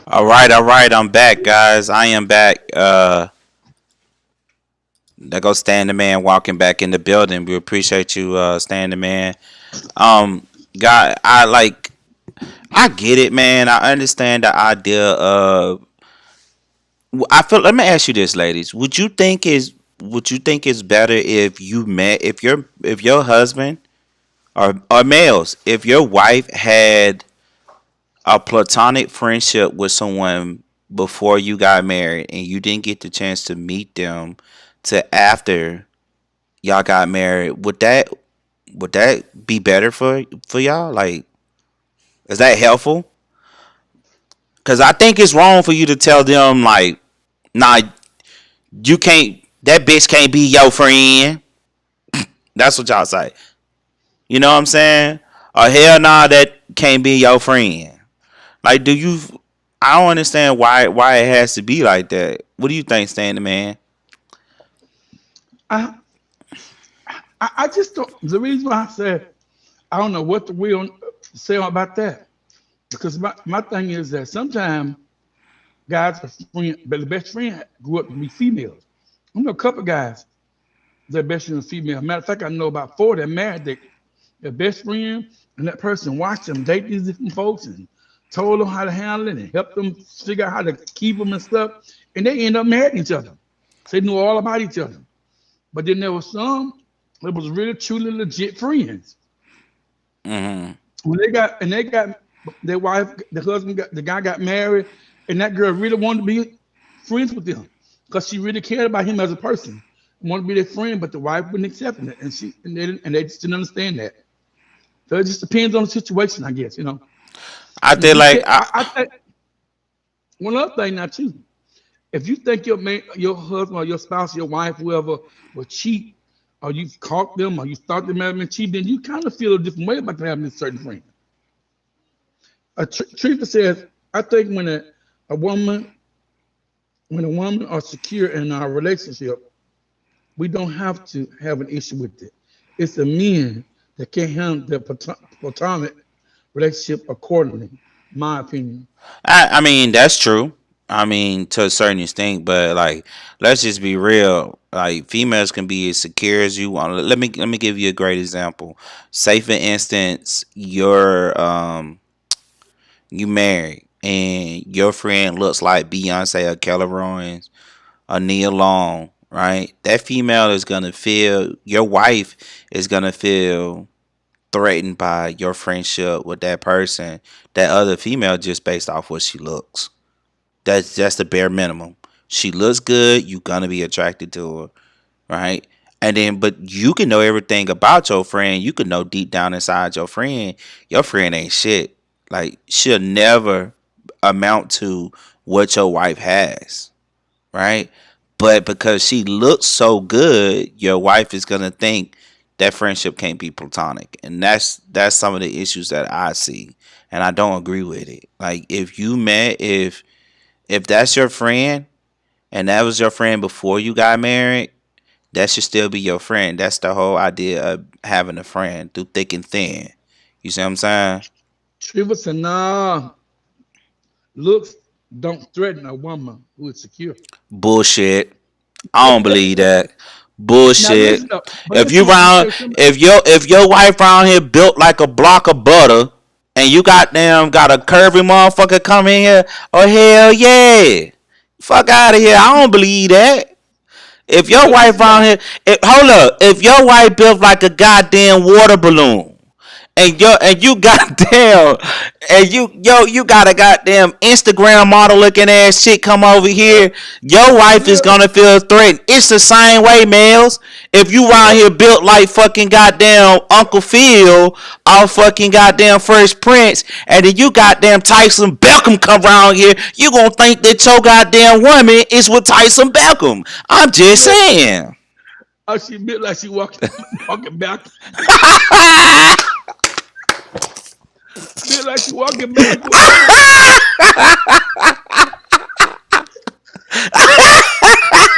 All right, I'm back, guys. I am back. There goes Stan the Man walking back in the building. We appreciate you, Stan the Man. God, I get it, man. I understand the idea of. I feel. Let me ask you this, ladies. Would you think it's better if you met if your husband or males if your wife had a platonic friendship with someone before you got married and you didn't get the chance to meet them to after y'all got married? Would that be better for y'all? Like, is that helpful? Because I think it's wrong for you to tell them like, nah, you can't. That bitch can't be your friend. That's what y'all say. You know what I'm saying? Or hell nah, that can't be your friend. Like, do you? I don't understand why it has to be like that. What do you think, Stan the Man?
I, I just don't. The reason why I said I don't know what the real say about that because my thing is that sometimes guys are friend, but the best friend grew up to be females. I know a couple guys that best friend is female. Matter of fact, I know about four that married their best friend, and that person watched them date these different folks and told them how to handle it and helped them figure out how to keep them and stuff. And they end up marrying each other. So they knew all about each other. But then there was some that was really truly legit friends.
Hmm.
When they got their wife, the husband, the guy got married, and that girl really wanted to be friends with them because she really cared about him as a person, wanted to be their friend, but the wife wouldn't accept it, and they just didn't understand that. So it just depends on the situation, I guess.
I
If
feel
you
like
can, I think one other thing now too. If you think your husband or your spouse, your wife, whoever, will cheat, or you've caught them, or you thought they may have been cheating, then you kind of feel a different way about having a certain friend. Teresa says, I think a woman, when a woman are secure in our relationship, we don't have to have an issue with it. It's the men that can't handle their platonic relationship accordingly. My opinion.
I mean that's true. I mean to a certain extent, but like let's just be real. Like females can be as secure as you want. Let me give you a great example. Say for instance, you married and your friend looks like Beyonce or Kelly Rowland or Nia Long, right? That female is gonna feel your wife is gonna feel threatened by your friendship with that person, that other female, just based off what she looks. That's the bare minimum. She looks good, you gonna be attracted to her, right? And then, but you can know everything about your friend. You can know deep down inside your friend ain't shit. Like she'll never amount to what your wife has, right? But because she looks so good, your wife is gonna think that friendship can't be platonic, and that's some of the issues that I see, and I don't agree with it. Like if that's your friend and that was your friend before you got married, that should still be your friend. That's the whole idea of having a friend through thick and thin. You see what I'm saying?
Trevor said, nah, looks don't threaten a woman who is secure.
Bullshit. I don't believe that.
Now
Bullshit.
listen up, but
If
listen,
you
I'm gonna
round,
tell you something.
if your wife around here built like a block of butter, and you got a curvy motherfucker come in here, oh hell yeah, fuck out of here. I don't believe that. If your
But
wife
listen
around
though,
here, hold up, if your wife built like a goddamn water balloon, and you goddamn and you got a goddamn Instagram model looking ass shit come over here, your wife is
Yeah.
gonna feel threatened. It's the same way, males. If you around
Yeah.
here built like fucking goddamn Uncle Phil off fucking goddamn Fresh Prince, and then you goddamn Tyson Beckham come around here, you gonna think that your goddamn woman is with Tyson Beckham. I'm just
Yeah.
saying.
Oh, she built like she walking back. Built like she walking backwards.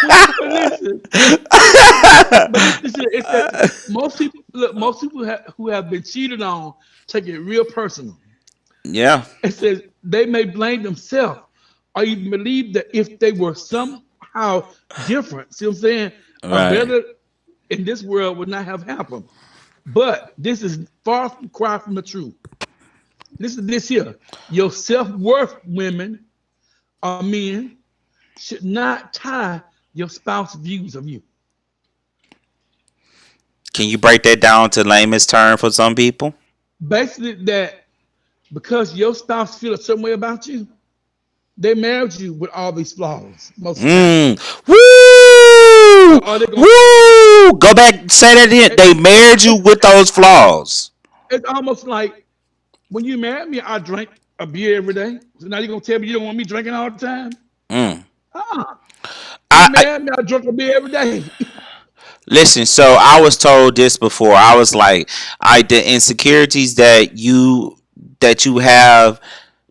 But listen, but listen, it's that most people look. Most people who have been cheated on take it real personal.
Yeah.
It says they may blame themselves or even believe that if they were somehow different, see what I'm saying, or
Right.
better in this world would not have happened. But this is far from the truth. Listen to this here. Your self worth, women or men, should not tie your spouse's views of you.
Can you break that down to layman's term for some people?
Basically, that because your spouse feel a certain way about you, they married you with all these flaws most of the time.
Mm. Woo!
Or they gonna
Woo! Go back, say that again.
it,
They married you with those flaws.
it's almost like when you married me, I drank a beer every day. So now you're gonna tell me you don't want me drinking all the time?
Mm.
Ah, you
I
married me, I drink a beer every day.
listen. So I was told this before. I was like, the insecurities that you have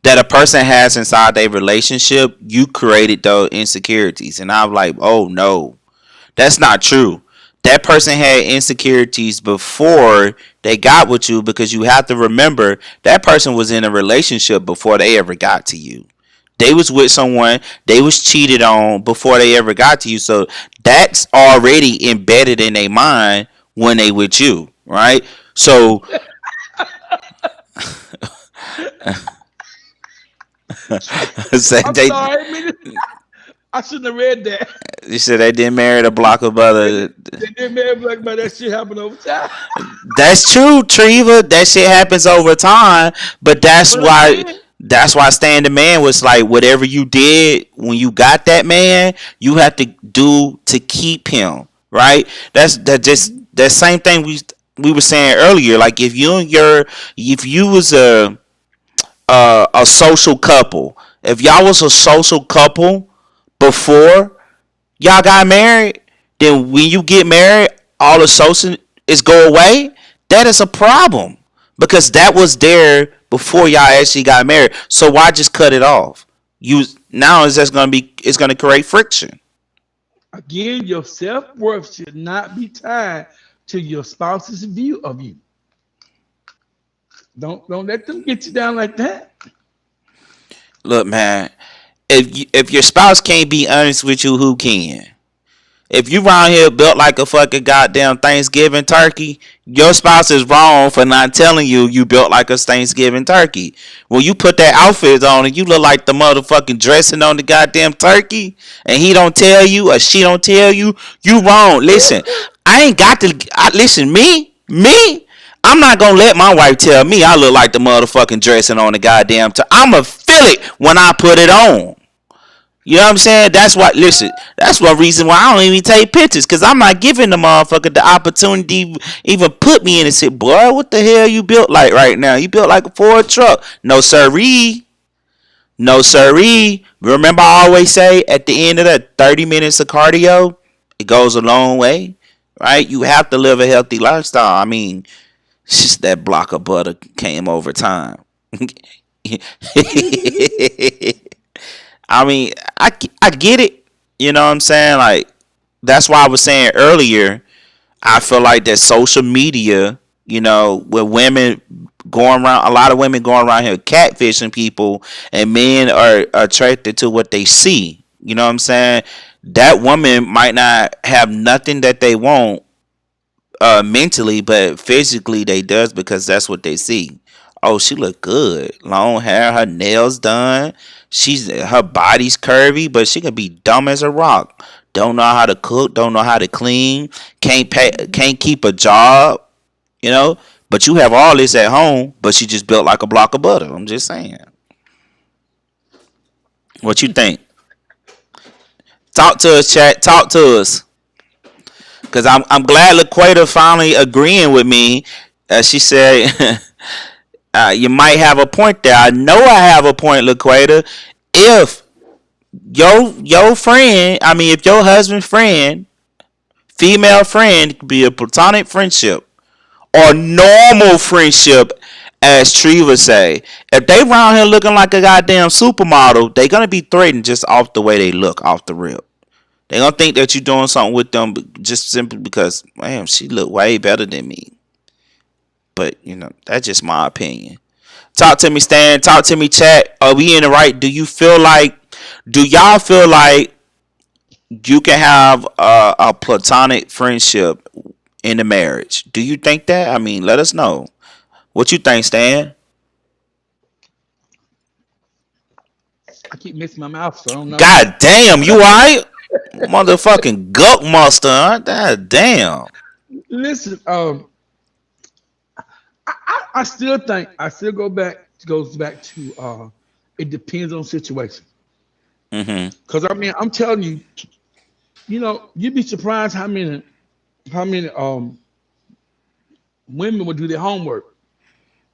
that a person has inside their relationship, you created those insecurities, and I'm like, oh no, that's not true. That person had insecurities before they got with you, because you have to remember that person was in a relationship before they ever got to you. They was with someone, they was cheated on before they ever got to you. So that's already embedded in their mind when they with you, right? So say
I'm
they
sorry, man. I shouldn't have read that.
you said they didn't marry the block of
They, did-
other.
they didn't marry black, but that shit happened over time.
That's true, Treva. That shit happens over time, but that's
But
why
again,
Stan the Man was like, whatever you did when you got that man, you have to do to keep him, right? That same thing we were saying earlier. Like if you was a social couple, if y'all was a social couple before y'all got married, then when you get married, all the social is go away. That is a problem, because that was there before y'all actually got married. So why just cut it off? You now is just it's gonna create friction.
again, your self worth should not be tied to your spouse's view of you. Don't let them get you down like that.
Look, man, if your spouse can't be honest with you, who can? If you around here built like a fucking goddamn Thanksgiving turkey, your spouse is wrong for not telling you you built like a Thanksgiving turkey. When you put that outfit on and you look like the motherfucking dressing on the goddamn turkey, and he don't tell you or she don't tell you, you wrong. Listen, I ain't got to. Listen, me. I'm not gonna let my wife tell me I look like the motherfucking dressing on the goddamn turkey. I'ma feel it when I put it on. You know what I'm saying? That's why. Listen, that's one reason why I don't even take pictures, because I'm not giving the motherfucker the opportunity to even put me in and say, "Boy, what the hell you built like right now? You built like a Ford truck." No siree, no siree. Remember, I always say at the end of that 30 minutes of cardio, it goes a long way, right? You have to live a healthy lifestyle. I mean, it's just that block of butter came over time. I mean, I get it. You know what I'm saying? Like, that's why I was saying earlier, I feel like that social media, with women going around, a lot of women going around here catfishing people, and men are attracted to what they see. You know what I'm saying? That woman might not have nothing that they want mentally, but physically they does, because that's what they see. Oh, she look good, long hair, her nails done. Her body's curvy, but she can be dumb as a rock. Don't know how to cook, don't know how to clean, can't keep a job, you know. But you have all this at home, but she just built like a block of butter. I'm just saying. What you think? Talk to us, chat. Talk to us. Cause I'm glad LaQueta finally agreeing with me. She said, "You might have a point there." I know I have a point, LaQueta. If your friend, I mean, if your husband's friend, female friend, could be a platonic friendship or normal friendship, as Tree would say. If they around here looking like a goddamn supermodel, they gonna be threatened just off the way they look, off the rip. They gonna think that you're doing something with them just simply because, man, she look way better than me. But that's just my opinion. Talk to me, Stan. Talk to me, chat. Are we in the right? Do y'all feel like you can have a platonic friendship in a marriage? Do you think that? I mean, let us know. What you think, Stan?
I keep missing my mouth, so I don't know.
God damn, you alright? Motherfucking gut monster, huh? God damn.
Listen, I still think I still goes back to it depends on situation.
Mm-hmm.
Cause I mean I'm telling you, you'd be surprised how many women would do their homework.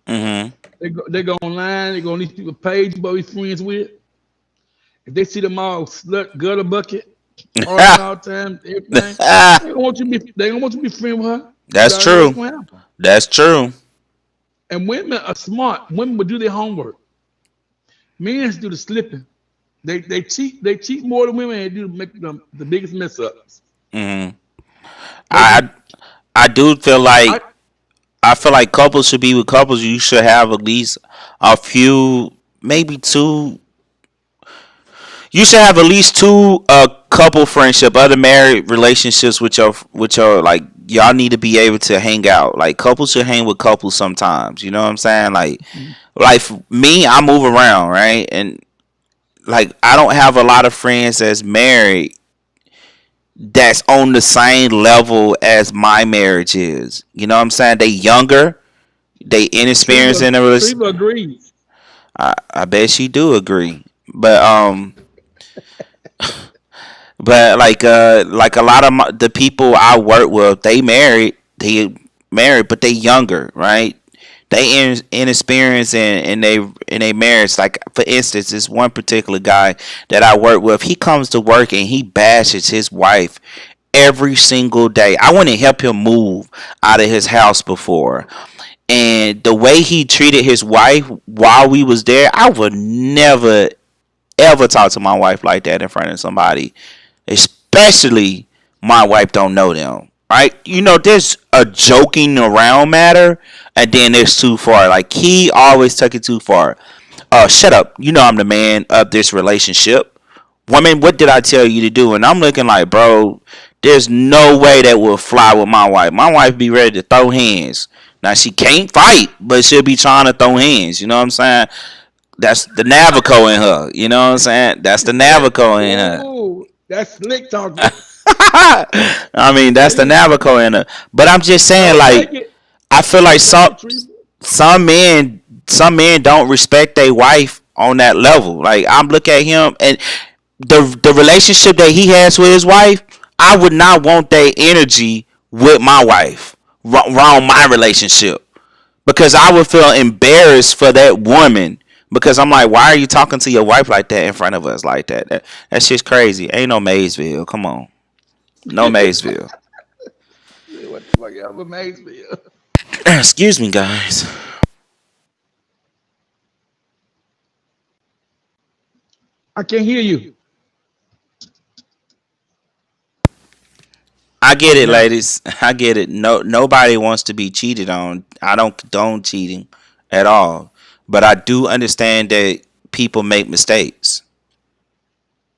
Mm-hmm.
They go online, they go on these people page you be friends with. If they see them all slut gutter bucket, arguing all the time, everything, they gonna want you to be friends with her. You
That's
already know what's
true.
gonna happen.
That's true.
And women are smart. Women will do their homework. Men do the slipping. They cheat more than women and do make them the biggest mess ups.
Mm-hmm.
They do.
I I do feel
I
like couples should be with couples. You should have at least a few, maybe two. You should have at least two couple friendship, other married relationships with your like y'all need to be able to hang out. Like couples should hang with couples sometimes. You know what I'm saying? Like for me, I move around, right? And like I don't have a lot of friends that's married that's on the same level as my marriage is. You know what I'm saying? They younger, they inexperienced in a relationship.
Treva agrees.
I bet she do agree. But like a lot of the people I work with, they married, but they younger, right? They inexperienced in a marriage. Like for instance, this one particular guy that I work with, he comes to work and he bashes his wife every single day. I want to help him move out of his house before, and the way he treated his wife while we was there, I would never ever talk to my wife like that in front of somebody, especially my wife don't know them. Right? There's a joking around matter, and then there's too far. Like he always took it too far. Shut up. I'm the man of this relationship. Woman, what did I tell you to do? And I'm looking like, bro, there's no way that will fly with my wife. My wife be ready to throw hands. Now she can't fight, but she'll be trying to throw hands. You know what I'm saying? That's the Navico in her. You know what I'm saying? That's the Navico in her.
Ooh, that's slick talking.
I mean, that's the
See,
Navico in her. But I'm just saying,
don't
like,
take it.
I feel like
Don't take
some
it, Treva.
some men some men don't respect their wife on that level. Like I'm looking at him and the relationship that he has with his wife, I would not want that energy with my wife around my relationship because I would feel embarrassed for that woman. Because I'm like, why are you talking to your wife like that in front of us like that? That shit's crazy. Ain't no Maysville. Come on. No Maysville.
What the fuck y'all amazed me?
Excuse me, guys.
I can't hear you
I get it,
now.
ladies. I get it. No, nobody wants to be cheated on. I don't condone cheating at all, but I do understand that people make mistakes.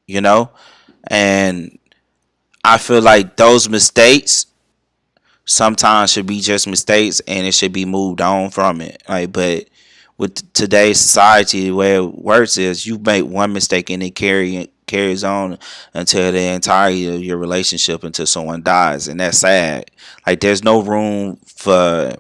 You know, and I feel like those mistakes sometimes should be just mistakes, and it should be moved on from it. Like, but with today's society, the way it works is you make one mistake and it carries on until the entirety of your relationship until someone dies, and that's sad. Like, there's no room for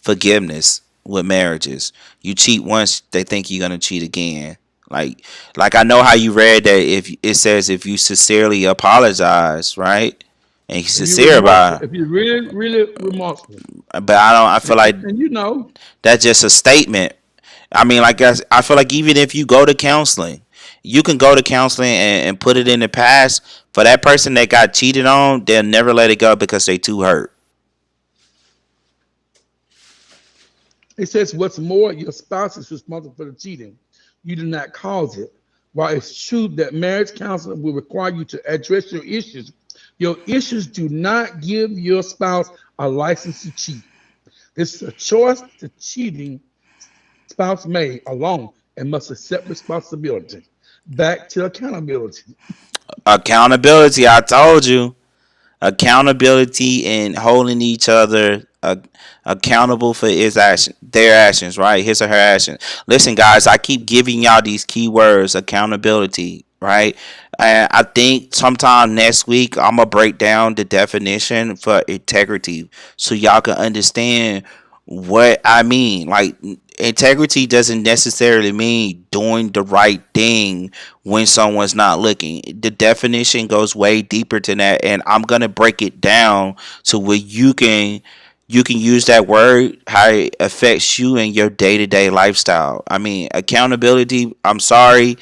forgiveness with marriages. You cheat once, they think you're gonna cheat again. Like, like I know how you read that if it says if you sincerely apologize, right, and you're
If you're
sincere
remorseful,
about
if you're really, really remorseful,
it, but I don't. I feel like
and you know,
that's just a statement. I mean, like I feel like even if you go to counseling, you can go to counseling and put it in the past. For that person that got cheated on, they'll never let it go because they too hurt.
it says, what's more, your spouse is responsible for the cheating. You do not cause it. While it's true that marriage counseling will require you to address your issues do not give your spouse a license to cheat. This is a choice the cheating spouse made alone and must accept responsibility. Back to accountability.
Accountability. I told you. Accountability and holding each other accountable for their actions, right? His or her actions. Listen, guys, I keep giving y'all these keywords: accountability, right? And I think sometime next week I'm gonna break down the definition for integrity so y'all can understand what I mean. Like, integrity doesn't necessarily mean doing the right thing when someone's not looking. The definition goes way deeper than that, and I'm gonna break it down so where you can use that word how it affects you in your day-to-day lifestyle. I mean, accountability, I'm sorry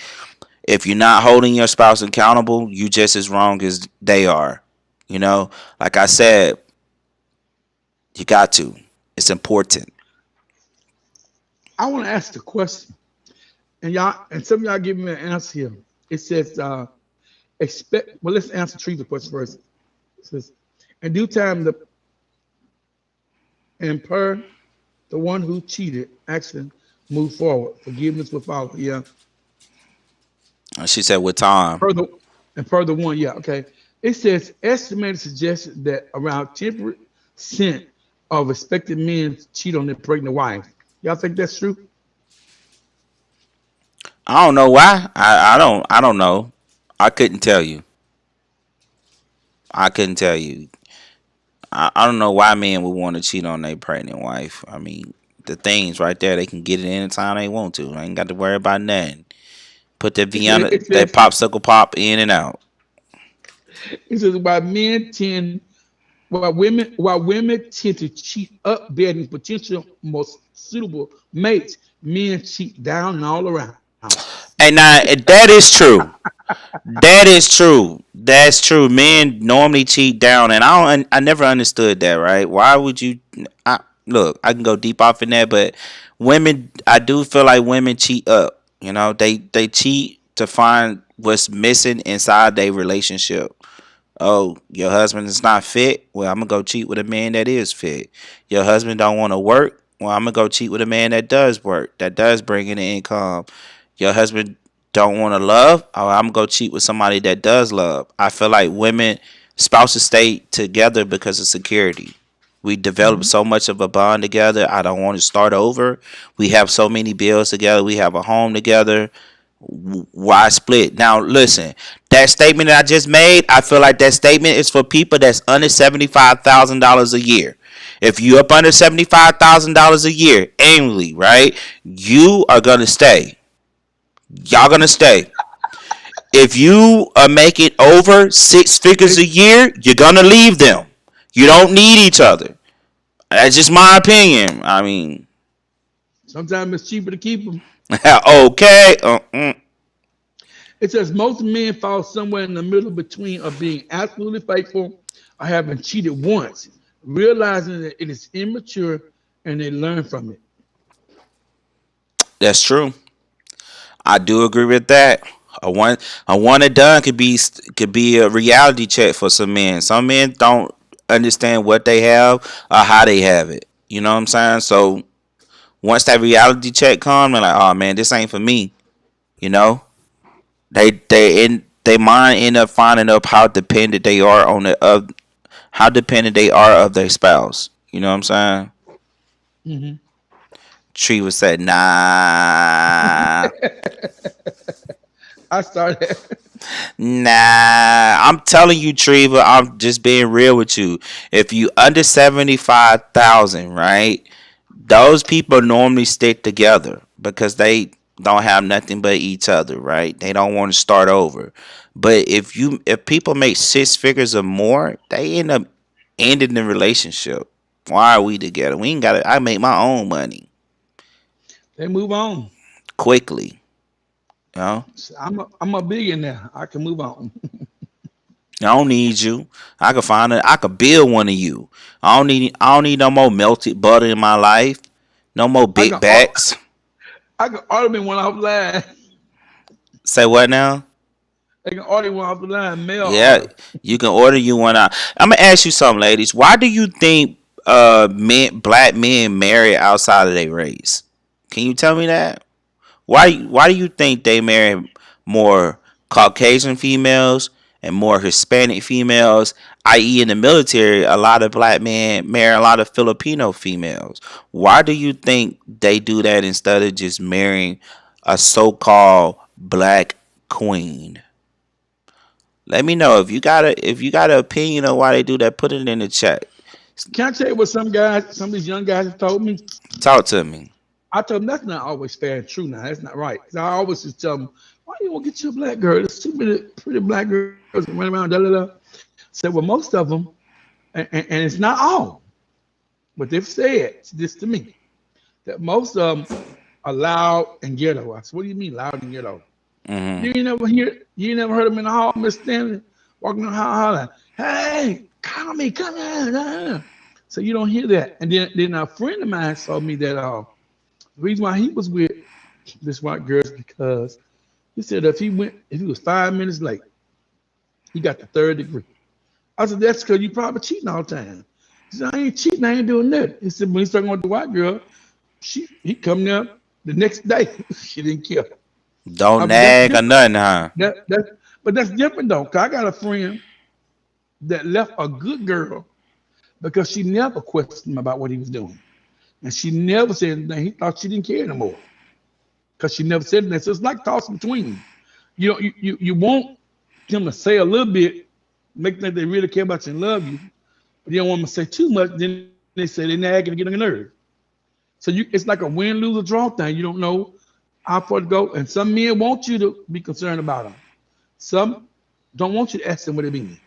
if you're not holding your spouse accountable, you just as wrong as they are. You know, like I said, you got to. It's important.
I want to ask the question, and some of y'all give me an answer here. It says, expect. Well, let's answer Tree's question first. It says, in due time, the and per the one who cheated, action move forward. Forgiveness will follow. Yeah.
She said with time.
Per the and per the one, yeah, okay. It says estimated suggestion that around 10% of expected men cheat on their pregnant wife. Y'all think that's true?
I don't know why. I don't know. I couldn't tell you. I couldn't tell you. I don't know why men would want to cheat on their pregnant wife. I mean, the things right there, they can get it anytime they want to. I ain't got to worry about nothing. Put that
It says,
Vienna,
it
that
says,
popsicle pop in and out.
it says while women tend to cheat up betting potential most suitable mates, men cheat down and all around.
And now that is true. That is true. That's true. Men normally cheat down, and I never understood that. Right? Why would you? Look, I can go deep off in that, but women, I do feel like women cheat up. You know, they cheat to find what's missing inside their relationship. Oh, your husband is not fit. Well, I'm gonna go cheat with a man that is fit. Your husband don't want to work. Well, I'm gonna go cheat with a man that does work, that does bring in the income. Your husband don't want to love. Oh, I'm gonna go cheat with somebody that does love. I feel like women, spouses stay together because of security. We develop
Mhm.
so much of a bond together. I don't want to start over. We have so many bills together. We have a home together. Why split? Now, listen, that statement that I just made, I feel like that statement is for people that's under $75,000 a year. If you up under $75,000 a year annually, right? You are gonna stay. Y'all gonna stay. If you are making over six figures a
It,
year, you're gonna leave them. You don't need each other. That's just my opinion. I mean,
sometimes it's cheaper to keep them.
okay.
It says most men fall somewhere in the middle between of being absolutely faithful or having cheated once, realizing that it is immature and they learn from it.
That's true. I do agree with that. A one and done could be a reality check for some men. Some men don't understand what they have or how they have it. You know what I'm saying? So once that reality check comes, they're like, oh man, this ain't for me. You know, they mind end up finding up how dependent they are on the of how dependent they are of their spouse. You know what I'm saying?
Mhm.
Tree was said, nah.
I started.
Nah, I'm telling you, Treva. I'm just being real with you. If you under 75,000, right? those people normally stick together because they don't have nothing but each other, right? They don't want to start over. But if people make six figures or more, they end up ending the relationship. Why are we together? We ain't got to. I make my own money
They move on.
quickly. You know,
So I'm a billionaire. I can move on.
I don't need you. I could find it. I could build one of you. I don't need no more melted butter in my life. No more
I
big
can au-
backs.
I can order me one off the line.
Say what now?
They can order one off the line, mail
Yeah,
order.
you can order you one out. I'm gonna ask you something, ladies. Why do you think black men marry outside of their race? Can you tell me that? Why do you think they marry more Caucasian females and more Hispanic females? I.e., in the military, a lot of black men marry a lot of Filipino females. Why do you think they do that instead of just marrying a so-called black queen? Let me know if you got an opinion on why they do that. Put it in the chat.
Can I tell you what some of these young guys have told me?
Talk to me.
I told them that's not always fair and true. Now that's not right. 'Cause I always just tell them, why you won't get you a black girl? There's too many pretty black girls that run around. Da da da. Said well, most of them, and it's not all, but they've said this to me that most of them are loud and ghetto. I said, what do you mean loud and ghetto?
Hmm.
You ain't never heard them in the hall, Miss Stanley, walking the hall, hollering, "Hey, call me, come here." So you don't hear that. And then a friend of mine told me that the reason why he was with this white girl is because he said if he was 5 minutes late, he got the third degree. I said that's because you probably cheating all the time. He said I ain't cheating, I ain't doing nothing. He said when he's talking about the white girl, he come there the next day. She didn't care.
Don't
But that's
nag or
different.
nothing, huh?
But that's different though. 'Cause I got a friend that left a good girl because she never questioned him about what he was doing. And she never said anything. He thought she didn't care anymore because she never said anything. So it's like tossing between. You want them to say a little bit, make them think they really care about you and love you, but you don't want them to say too much. Then they say they're nagging and getting on your nerves. So it's like a win, lose, or draw thing. You don't know how far to go. And some men want you to be concerned about them. Some don't want you to ask them what they mean.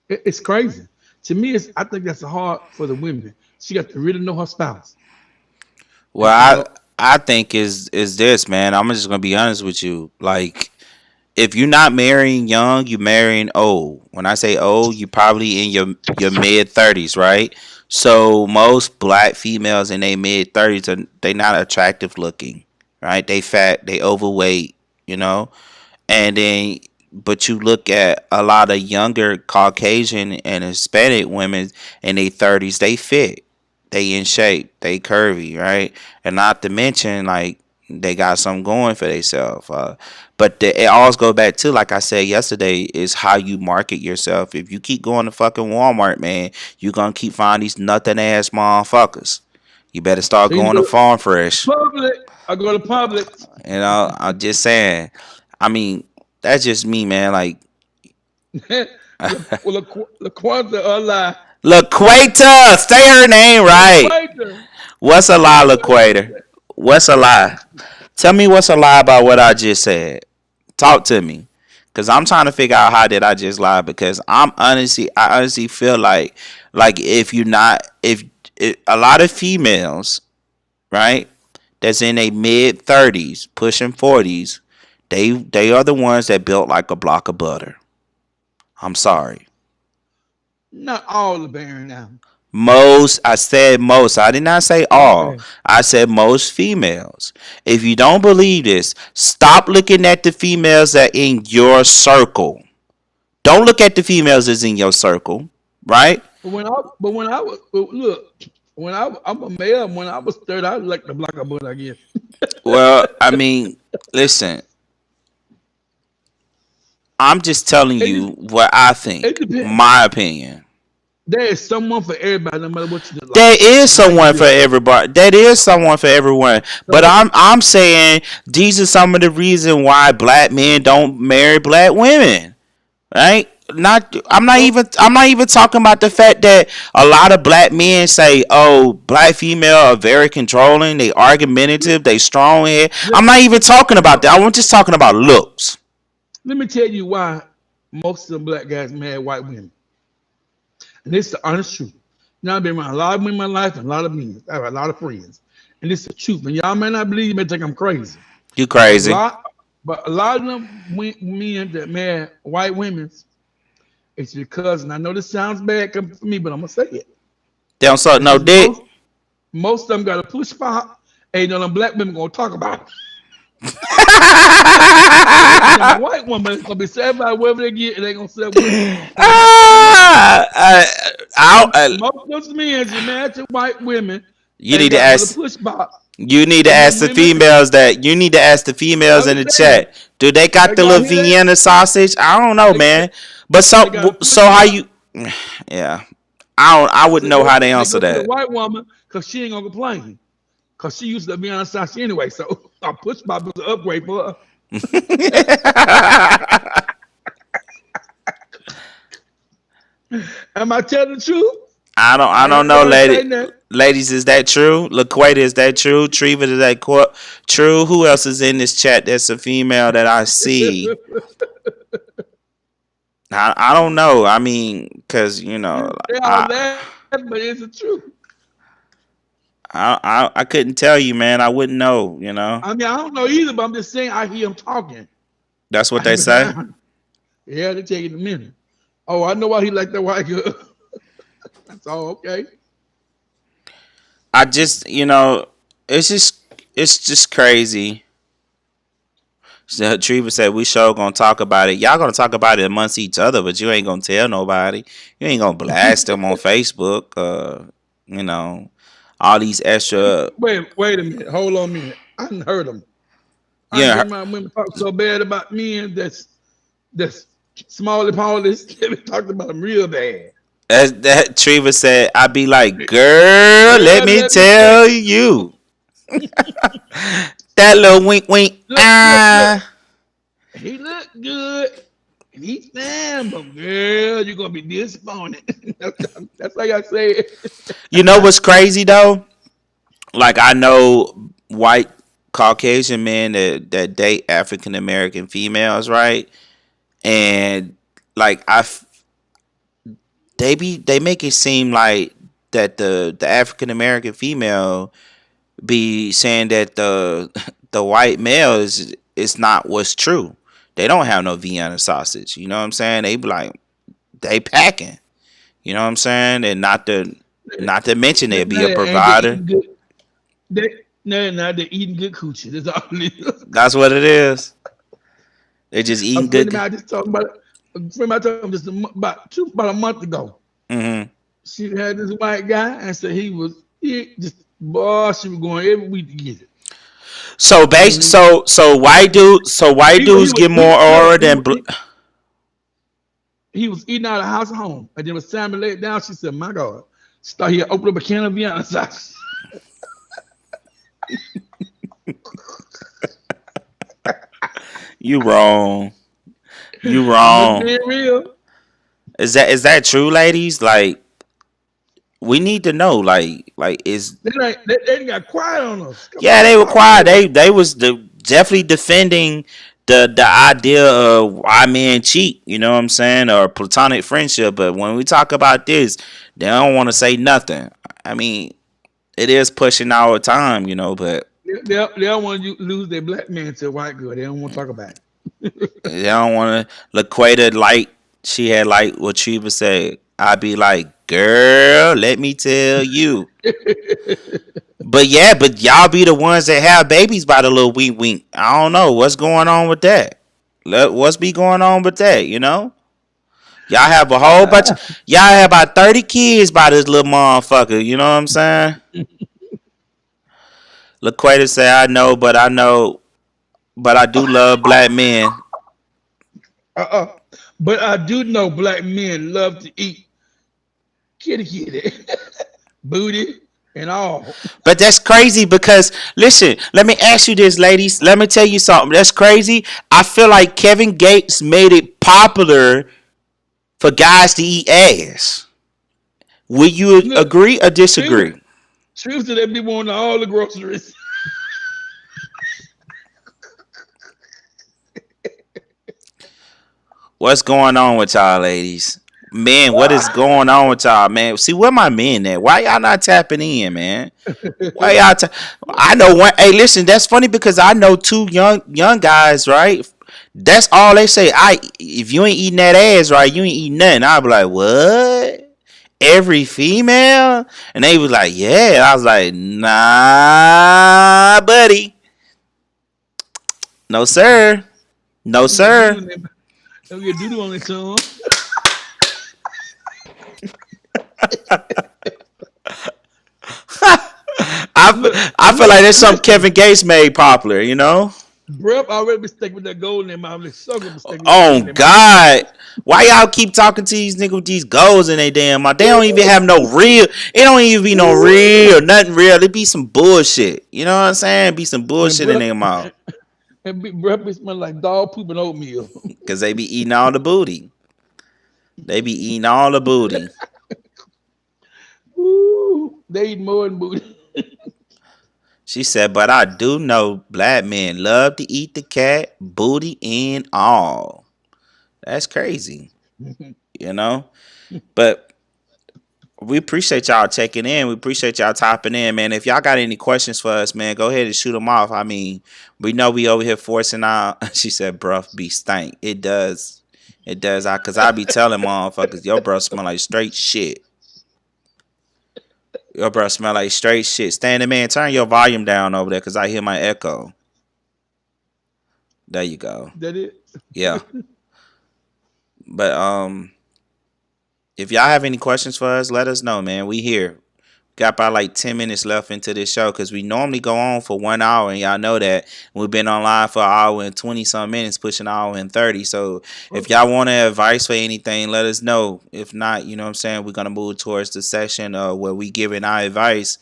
It's crazy. To me, I think that's hard for the women. She got to really know her spouse.
Well,
And
I think is this, man. I'm just gonna be honest with you. Like, if you're not marrying young, you're marrying old. When I say old, you're probably in your mid 30s, right? So most black females in their mid 30s are they not attractive looking, right? They fat, they overweight, you know. And then but you look at a lot of younger Caucasian and Hispanic women in their 30s, they fit, they in shape, they curvy, right? And not to mention like they got something going for themselves. It always goes back to, like I said yesterday, is how you market yourself. If you keep going to fucking Walmart, man, you gonna keep finding these nothing ass motherfuckers. You better start
so you need
going
to
to
go to
Farm Fresh.
public. I go to public.
You know, I'm just saying. I mean, that's just me, man. Like,
LaQuanta or lie.
LaQuata, say her name right.
LaQuata.
What's a lie,
LaQuata.
LaQuata? What's a lie? Tell me what's a lie about what I just said. Talk to me, cause I'm trying to figure out how did I just lie. Because I honestly feel like if you're not, if a lot of females, right, that's in a mid 30s, pushing 40s, they are the ones that built like a block of butter. I'm sorry.
Not all the Baron now.
Most, I said most. I did not say all.
Okay.
I said most females. If you don't believe this, stop looking at the females that in your circle. Don't look at the females that's in your circle, right?
But look, I'm a male. When I was 30, I like the black butt, I guess.
Well, I mean, listen, I'm just telling
It
you
just
what I
it
think,
depends.
my opinion.
There is someone for everybody, no matter what you look like
There is
and how you
someone for
build.
everybody. That is someone for everyone. But
So
I'm saying these are some of the reasons why black men don't marry black women, right? not I'm not
So
even I'm not even talking about the fact that a lot of black men say, "Oh, black female are very controlling, they argumentative, they strong head."
let,
I'm not even talking about
no,
that. I'm just talking about looks.
let me tell you why most of the black guys marry white women. And this is the honest truth. Now I've been around a lot of women in my life and a lot of men. I have a lot of friends. And this is the truth. And y'all may not believe, you may think I'm crazy.
You
But a
crazy?
lot but a lot of them men that marry white women, it's because, and I know this sounds bad coming from me, but I'm gonna say it.
They don't suck
It's
no
because
dick.
most of them got a push spot. Ain't none of them black women gonna talk about it. And them white women gonna be sad about whatever they get, and they gonna say what. And
Ah,
most of those men that married to white women
you
ain't
need to
got but a
ask.
push spot.
You need to
And them
ask the
women,
females that. You need to ask the
I
females in the
understand.
chat. Do they got
They
the
got
little
here, they,
Vienna sausage? I don't know,
they,
man. But
they got a push
so how
spot.
you? Yeah, I don't. I
So
wouldn't know how to
they
answer
go to the
that.
white woman because she ain't gonna complain. Because she used to be on the side anyway. So a push spot was an upgrade for her. Am I telling the truth?
I
I
don't
ain't
know,
gonna
lady.
say that.
Ladies, is that true? LaQueta, is that true? Treva, is that true? Who else is in this chat that's a female that I see? I don't know. I mean, cause
They all laugh, but it's the truth.
I couldn't tell you, man. I wouldn't know.
I mean, I don't know either, but I'm just saying I hear them talking.
That's what
I
they
ain't been
say.
around. Yeah, they take it a minute. Oh, I know why he like that white girl. That's all okay.
I just, it's just crazy. So Treva said we sure gonna talk about it. Y'all gonna talk about it amongst each other, but you ain't gonna tell nobody. You ain't gonna blast them on Facebook. You know, all these extra.
Wait a minute. Hold on a minute. I didn't heard them. I done
Yeah,
been around women talk so bad about men that's small and powerless. They been talking about them real bad.
that Treva said. I'd be like, girl, let
Girl,
me
let me tell
tell you that little wink, wink.
look.
Ah.
He look good. And he's fine, but girl, you're gonna be disappointed. That's like I said.
You know what's crazy though? Like I know white Caucasian men that date African American females, right? And like they make it seem like that the African American female be saying that the white male is not what's true. They don't have no Vienna sausage. You know what I'm saying? They be like they packing. You know what I'm saying? And not to mention they'd be a
And they
provider.
eating good. They're eating good coochie. That's all it is.
That's what it is. They just
A
eating
friend of
good.
mine I just talking about. A friend of mine told me just about a month ago.
Hmm.
She had this white guy and said he just boy, she was going every week to get it.
So
And
base so white
he
dudes
was
get
he,
more
look,
aura than
he was eating out of house at home. And then when Simon laid down, she said, "My God." Start here, open up a can of Vienna sauce.
you wrong. You
I'm just
wrong.
being real.
Is that true, ladies? Like we need to know. Like is
They got quiet on us. Come
yeah,
on,
they were
talk to
quiet.
us.
They was definitely defending the idea of why men cheat. You know what I'm saying, or platonic friendship. But when we talk about this, they don't want to say nothing. I mean, it is pushing our time, but
They don't want to lose their black man to a white girl. They don't want to talk about
they don't want to. Laqueta like she had like what Treva said. I'd be like, girl, let me tell you.
it.
But yeah, but y'all be the ones that have babies by the little wink wink. I don't know what's going on with that. What's be going on with that? Y'all have a whole bunch. Y'all have about 30 kids by this little motherfucker. You know what I'm saying? Laqueta say, I know, but I do love black men.
uh-uh. But I do know black men love to eat kitty, booty, and all.
But that's crazy because listen, let me ask you this, ladies. Let me tell you something. That's crazy. I feel like Kevin Gates made it popular for guys to eat ass. Will you
Look,
agree or
Tuesday,
disagree?
Tuesday they be wanting all the groceries.
What's going on with y'all, ladies? Man, what is going on with y'all, man? See, where my men at? Why y'all not tapping in, man? Why y'all? I know one. Hey, listen, that's funny because I know two young guys, right? That's all they say. If you ain't eating that ass right, you ain't eating nothing. I be like, what? Every female? And they was like, yeah. I was like, nah, buddy. No, sir. No,
Don't get
sir.
doodle on them. Don't get doodle on their tongue. Look,
I feel like
look,
there's something
listen.
Kevin Gates made popular, you know?
Breath already mistake with that gold in their mouth. They sucker mistake with that gold
Oh
in their mouth.
God. Why y'all keep talking to these niggas with these goals in their damn mouth? They don't even have no real. It don't even be no real, nothing real. It be some bullshit. You know what I'm saying? Be some
And
bullshit in
breath,
their mouth.
breath be smell like dog poop and oatmeal.
Cause they be eating all the booty. They be eating all the booty.
Ooh, they eat more than booty.
She said, but I do know black men love to eat the cat, booty and all. That's crazy. You know? But we appreciate y'all checking in. We appreciate y'all topping in, man. If y'all got any questions for us, man, go ahead and shoot them off. I mean, we know we over here forcing out. She said, "Bruh, be stank." It does. It does. Cause I be telling motherfuckers, your breath smell like straight shit. Your breath smell like straight shit. Standing man, turn your volume down over there, cause I hear my echo. There you go.
That it.
Yeah. But if y'all have any questions for us, let us know, man. We here. Got about like 10 minutes left into this show because we normally go on for 1 hour, and y'all know that we've been online for an hour and 20 some minutes, pushing an hour and 30. So if
Oh,
y'all want advice for anything, let us know. If not, you know what I'm saying, we're gonna move towards the session where we giving our advice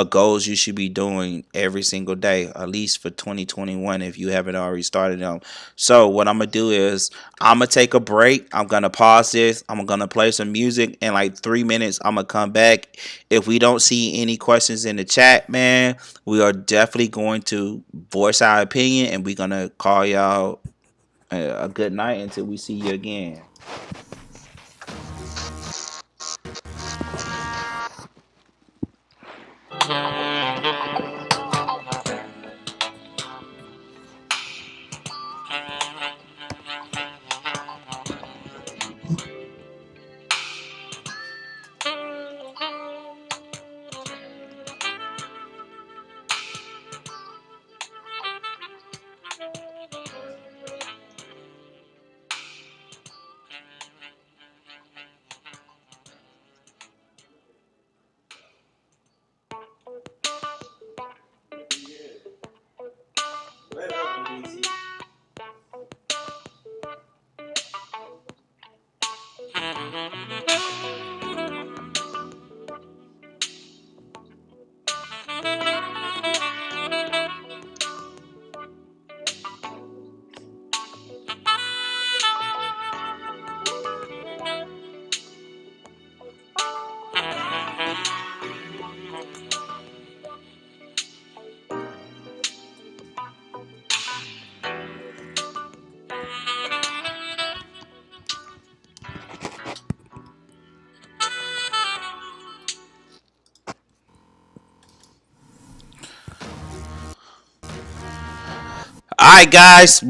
goals you should be doing every single day, at least for 2021 if you haven't already started them. So what I'm gonna do is I'm gonna take a break. I'm gonna pause this. I'm gonna play some music. In like 3 minutes, I'm gonna come back. If we don't see any questions in the chat, man, we are definitely going to voice our opinion, and we're gonna call y'all a good night until we see you again. All right, guys. All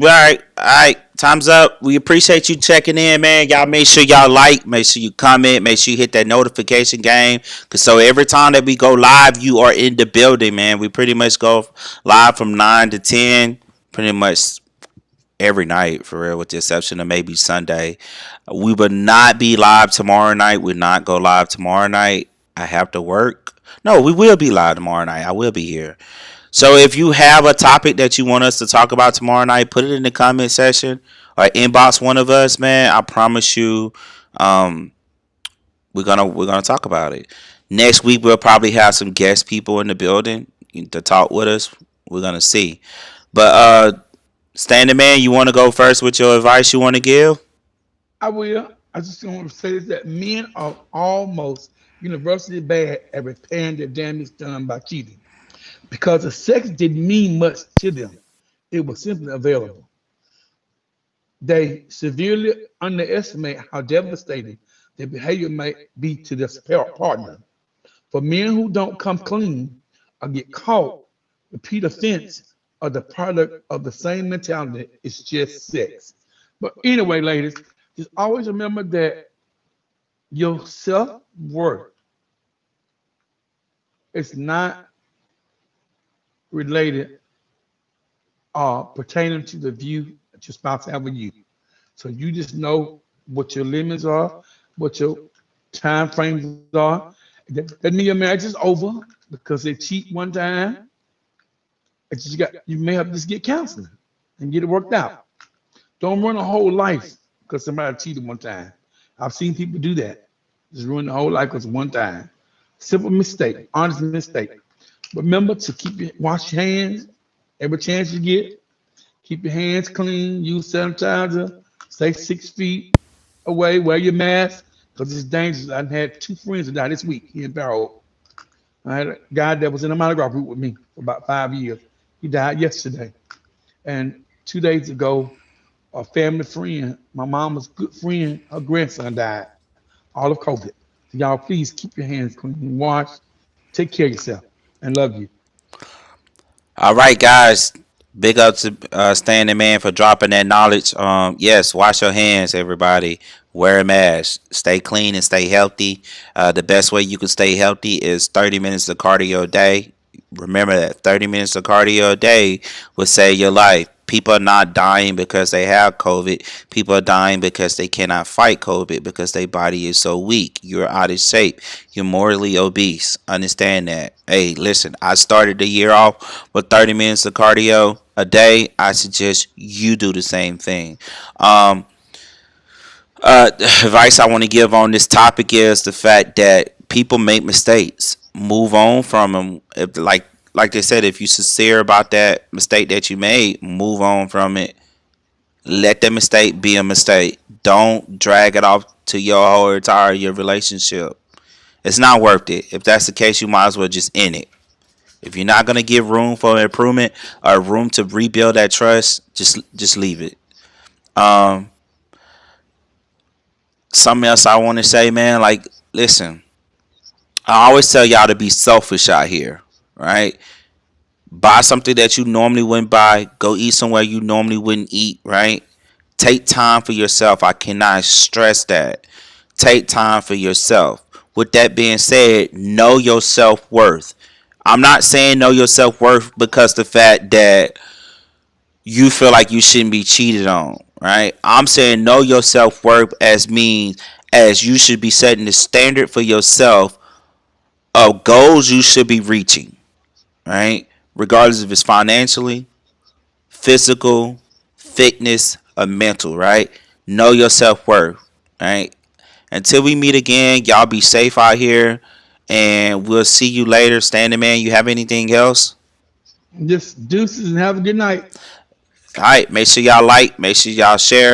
right. Time's up. We appreciate you checking in, man. Y'all make sure y'all like, make sure you comment, make sure you hit that notification game. Cause so every time that we go live, you are in the building, man. We pretty much go live from 9 to 10, pretty much every night for real, with the exception of maybe Sunday. We will not be live tomorrow night. We'll not go live tomorrow night. I have to work. No, we will be live tomorrow night. I will be here. So if you have a topic that you want us to talk about tomorrow night, put it in the comment section or inbox one of us, man. I promise you, um, we're gonna talk about it. Next week we'll probably have some guest people in the building to talk with us. We're gonna see. But Standing man, you want to go first with your advice you want to give?
I will. I just want to say this, that men are almost universally bad at repairing the damage done by cheating because the sex didn't mean much to them. It was simply available. They severely underestimate how devastating their behavior may be to their partner. For men who don't come clean or get caught, repeat offense are the product of the same mentality. It's just sex. But anyway, ladies, just always remember that your self worth is not related or pertaining to the view that your spouse have of you. So you just know what your limits are, what your time frames are. That mean your marriage is over because they cheat one time. You may have to just get counseling and get it worked out. Don't run a whole life because somebody cheated one time. I've seen people do that. Just ruin the whole life because one time. Simple mistake, honest mistake. Remember to wash your hands every chance you get. Keep your hands clean. Use sanitizer. Stay 6 feet away. Wear your mask because it's dangerous. I had two friends that died this week here in Barrow. I had a guy that was in a monograph group with me for about 5 years. He died yesterday. And 2 days ago, a family friend, my mama's good friend, her grandson died, all of COVID. So y'all, please keep your hands clean, wash, take care of yourself, and love you.
All right, guys. Big up to Standing Man for dropping that knowledge. Yes, wash your hands, everybody. Wear a mask. Stay clean and stay healthy. The best way you can stay healthy is 30 minutes of cardio a day. Remember that 30 minutes of cardio a day will save your life. People are not dying because they have COVID. People are dying because they cannot fight COVID because their body is so weak. You're out of shape. You're morally obese. Understand that. Hey, listen, I started the year off with 30 minutes of cardio a day. I suggest you do the same thing. Um, Advice I want to give on this topic is the fact that people make mistakes. Move on from them. If like they said, if you're sincere about that mistake that you made, move on from it. Let that mistake be a mistake. Don't drag it off to your whole entire your relationship. It's not worth it. If that's the case, you might as well just end it. If you're not gonna give room for improvement or room to rebuild that trust, just leave it. Um, Something else I want to say, man. Like, listen, I always tell y'all to be selfish out here, right? Buy something that you normally wouldn't buy. Go eat somewhere you normally wouldn't eat, right? Take time for yourself. I cannot stress that. Take time for yourself. With that being said, know your self worth. I'm not saying know your self worth because the fact that you feel like you shouldn't be cheated on, right? I'm saying know your self worth as means as you should be setting the standard for yourself of goals you should be reaching, right? Regardless if it's financially, physical, fitness, or mental, right? Know your self worth, right? Until we meet again, y'all be safe out here, and we'll see you later. Standing Man, you have anything else?
Just deuces and have a good night.
All right, make sure y'all like, make sure y'all share.